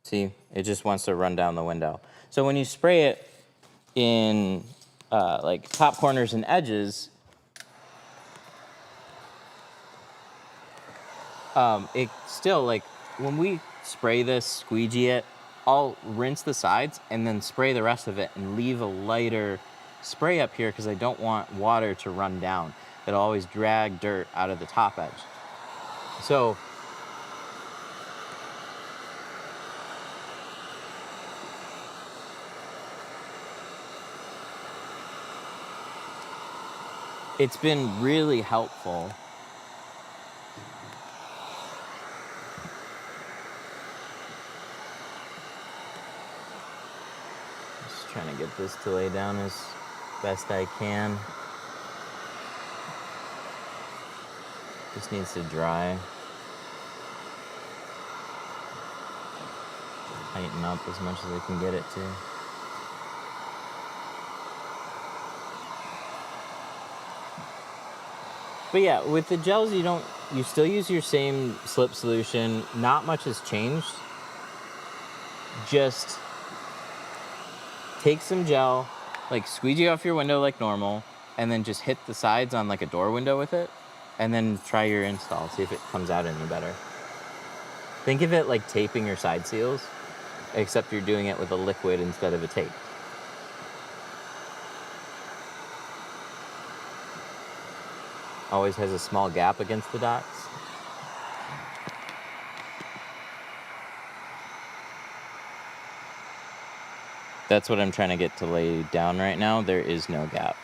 See, it just wants to run down the window. So when you spray it in like top corners and edges, it still like when we spray this, squeegee it, I'll rinse the sides and then spray the rest of it and leave a lighter spray up here because I don't want water to run down. It'll always drag dirt out of the top edge. So it's been really helpful. Just trying to get this to lay down as best I can. Just needs to dry. Tighten up as much as I can get it to. But yeah, with the gels, you still use your same slip solution. Not much has changed. Just take some gel, like squeegee off your window like normal, and then just hit the sides on like a door window with it, and then try your install, see if it comes out any better. Think of it like taping your side seals, except you're doing it with a liquid instead of a tape. Always has a small gap against the dots. That's what I'm trying to get to lay down right now. There is no gap.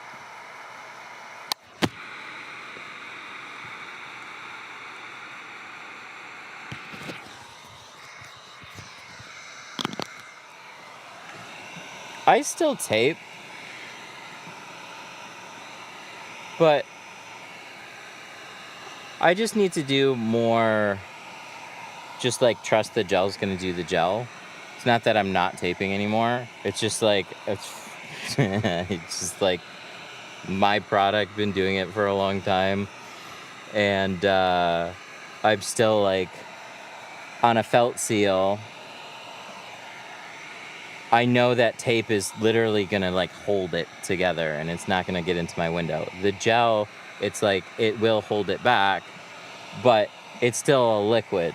I still tape, but I just need to do more, just like trust the gel's gonna do the gel. It's not that I'm not taping anymore. It's just like, it's just like my product, been doing it for a long time. And I'm still like, on a felt seal, I know that tape is literally gonna like hold it together and it's not gonna get into my window. The gel, it's like, it will hold it back, but it's still a liquid.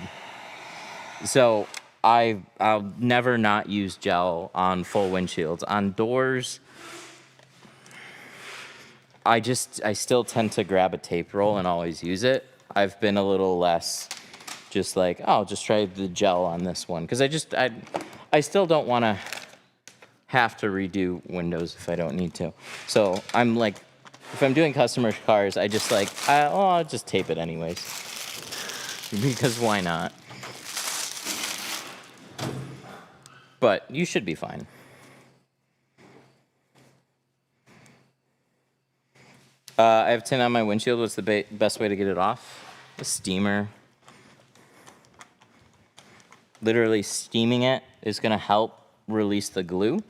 So I'll never not use gel on full windshields. On doors, I still tend to grab a tape roll and always use it. I've been a little less just like, oh, I'll just try the gel on this one. Because I still don't want to have to redo windows if I don't need to. So I'm like, if I'm doing customer cars, I just like, I'll just tape it anyways. Because why not? But you should be fine. I have tint on my windshield. What's the best way to get it off? A steamer. Literally steaming it is going to help release the glue.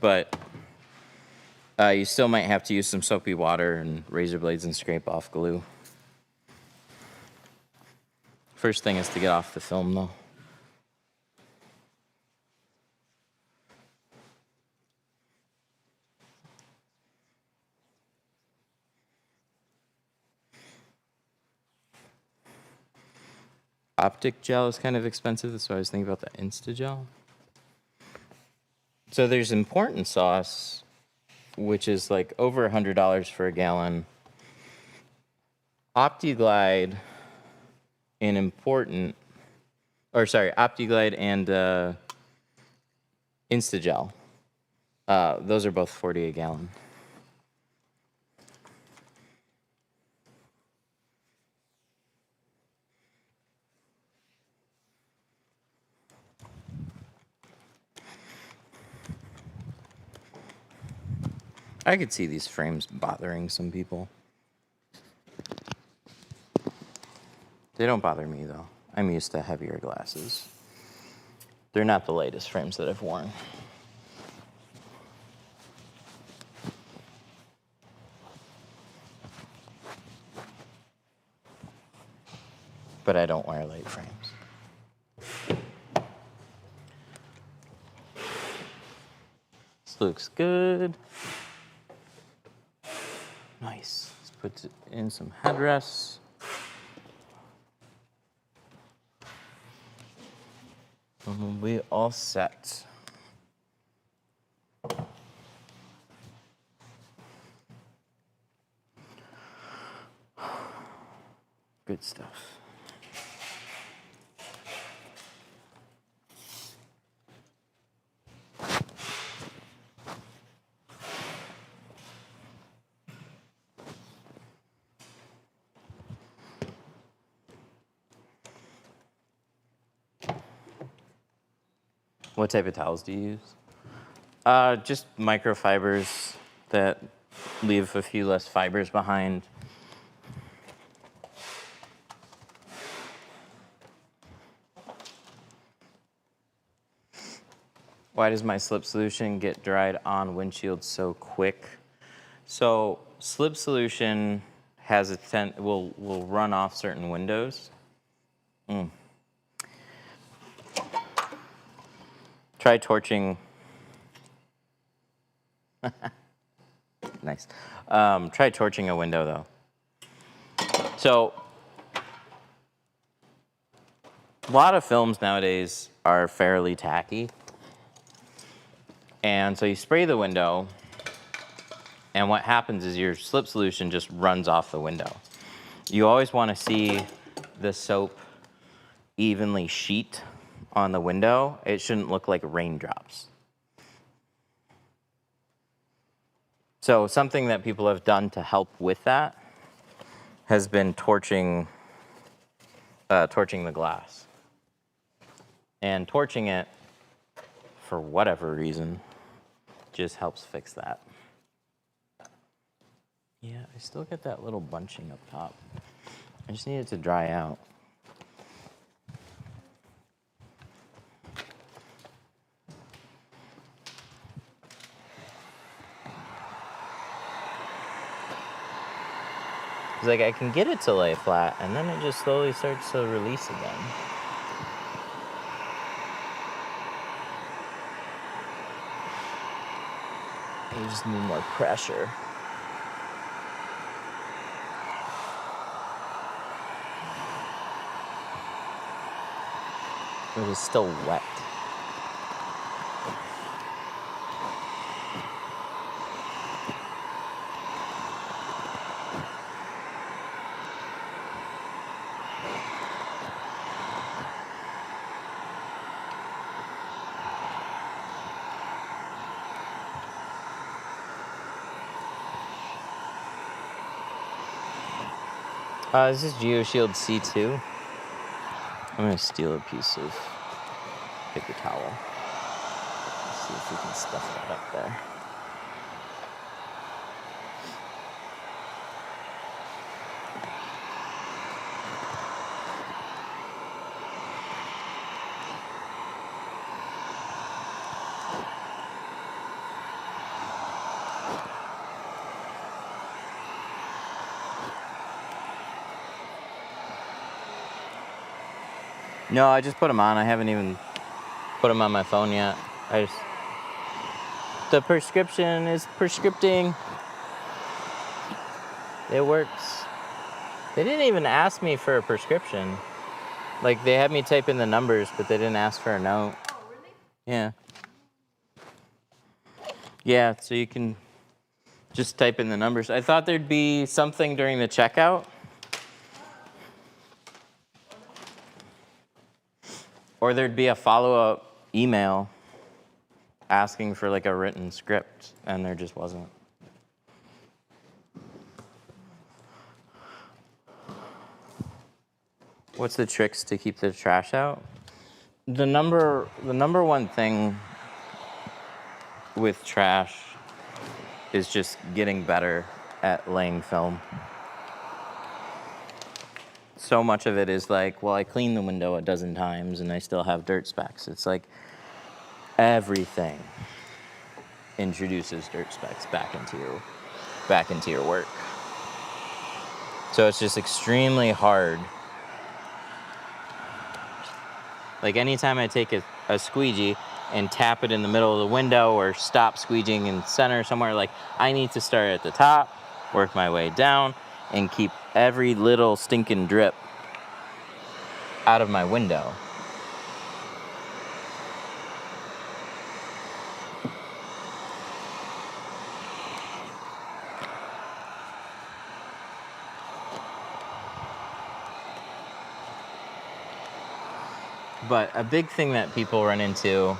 But you still might have to use some soapy water and razor blades and scrape off glue. First thing is to get off the film, though. Optic gel is kind of expensive. That's why I was thinking about the Insta-Gel. So there's Important Sauce, which is like over $100 for a gallon. OptiGlide and OptiGlide and Insta-Gel. Those are both $40 a gallon. I could see these frames bothering some people. They don't bother me, though. I'm used to heavier glasses. They're not the latest frames that I've worn. But I don't wear light frames. This looks good. Nice. Let's put put in some headrests. And we'll be all set. Good stuff. What type of towels do you use? Just microfibers that leave a few less fibers behind. Why does my slip solution get dried on windshield so quick? So slip solution has a will run off certain windows. Try torching. Nice. Try torching a window though. So a lot of films nowadays are fairly tacky. And so you spray the window, and what happens is your slip solution just runs off the window. You always want to see the soap evenly sheet on the window. It shouldn't look like raindrops. So something that people have done to help with that has been torching the glass. And torching it, for whatever reason, just helps fix that. Yeah, I still get that little bunching up top. I just need it to dry out. It's like I can get it to lay flat, and then it just slowly starts to release again. You just need more pressure. It is still wet. This is GeoShield C2. I'm gonna steal a piece of paper towel. Let's see if we can stuff that up there. No, I just put them on. I haven't even put them on my phone yet. The prescription is prescripting. It works. They didn't even ask me for a prescription. Like, they had me type in the numbers, but they didn't ask for a note. Oh, really? Yeah. Yeah, so you can just type in the numbers. I thought there'd be something during the checkout. Or there'd be a follow-up email asking for like a written script, and there just wasn't. What's the tricks to keep the trash out? The number one thing with trash is just getting better at laying film. So much of it is like, well, I cleaned the window a dozen times and I still have dirt specks. It's like everything introduces dirt specks back into your work. So it's just extremely hard. Like anytime I take a squeegee and tap it in the middle of the window or stop squeegeeing in center somewhere, like I need to start at the top, work my way down, and keep every little stinking drip out of my window. But a big thing that people run into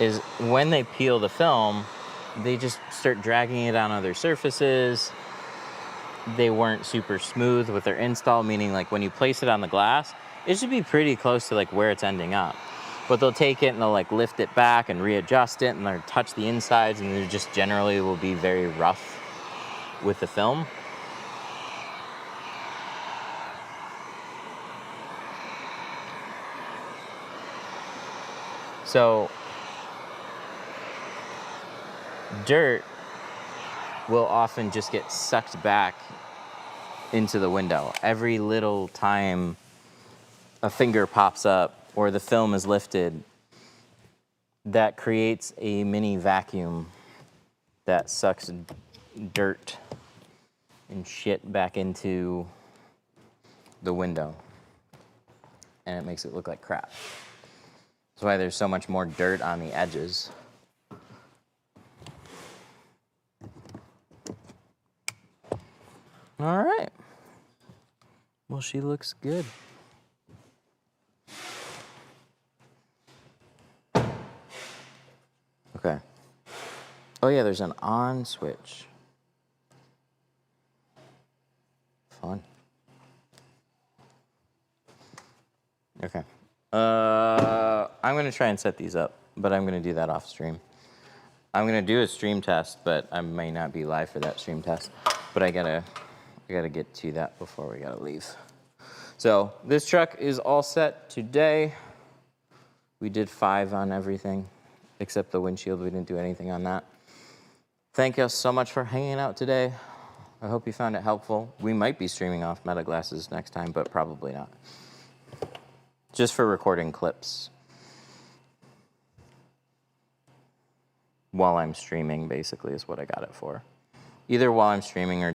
is when they peel the film, they just start dragging it on other surfaces. They weren't super smooth with their install, meaning like when you place it on the glass, it should be pretty close to like where it's ending up. But they'll take it and they'll like lift it back and readjust it and they'll touch the insides and they just generally will be very rough with the film. So dirt will often just get sucked back into the window. Every little time a finger pops up or the film is lifted, that creates a mini vacuum that sucks dirt and shit back into the window. And it makes it look like crap. That's why there's so much more dirt on the edges. All right. Well, she looks good. Okay. Oh yeah, there's an on switch. Fun. Okay. I'm gonna try and set these up, but I'm gonna do that off stream. I'm gonna do a stream test, but I may not be live for that stream test. But I gotta get to that before we gotta leave. So this truck is all set today. We did 5 on everything, except the windshield. We didn't do anything on that. Thank you so much for hanging out today. I hope you found it helpful. We might be streaming off Meta Glasses next time, but probably not. Just for recording clips. While I'm streaming, basically, is what I got it for. Either while I'm streaming or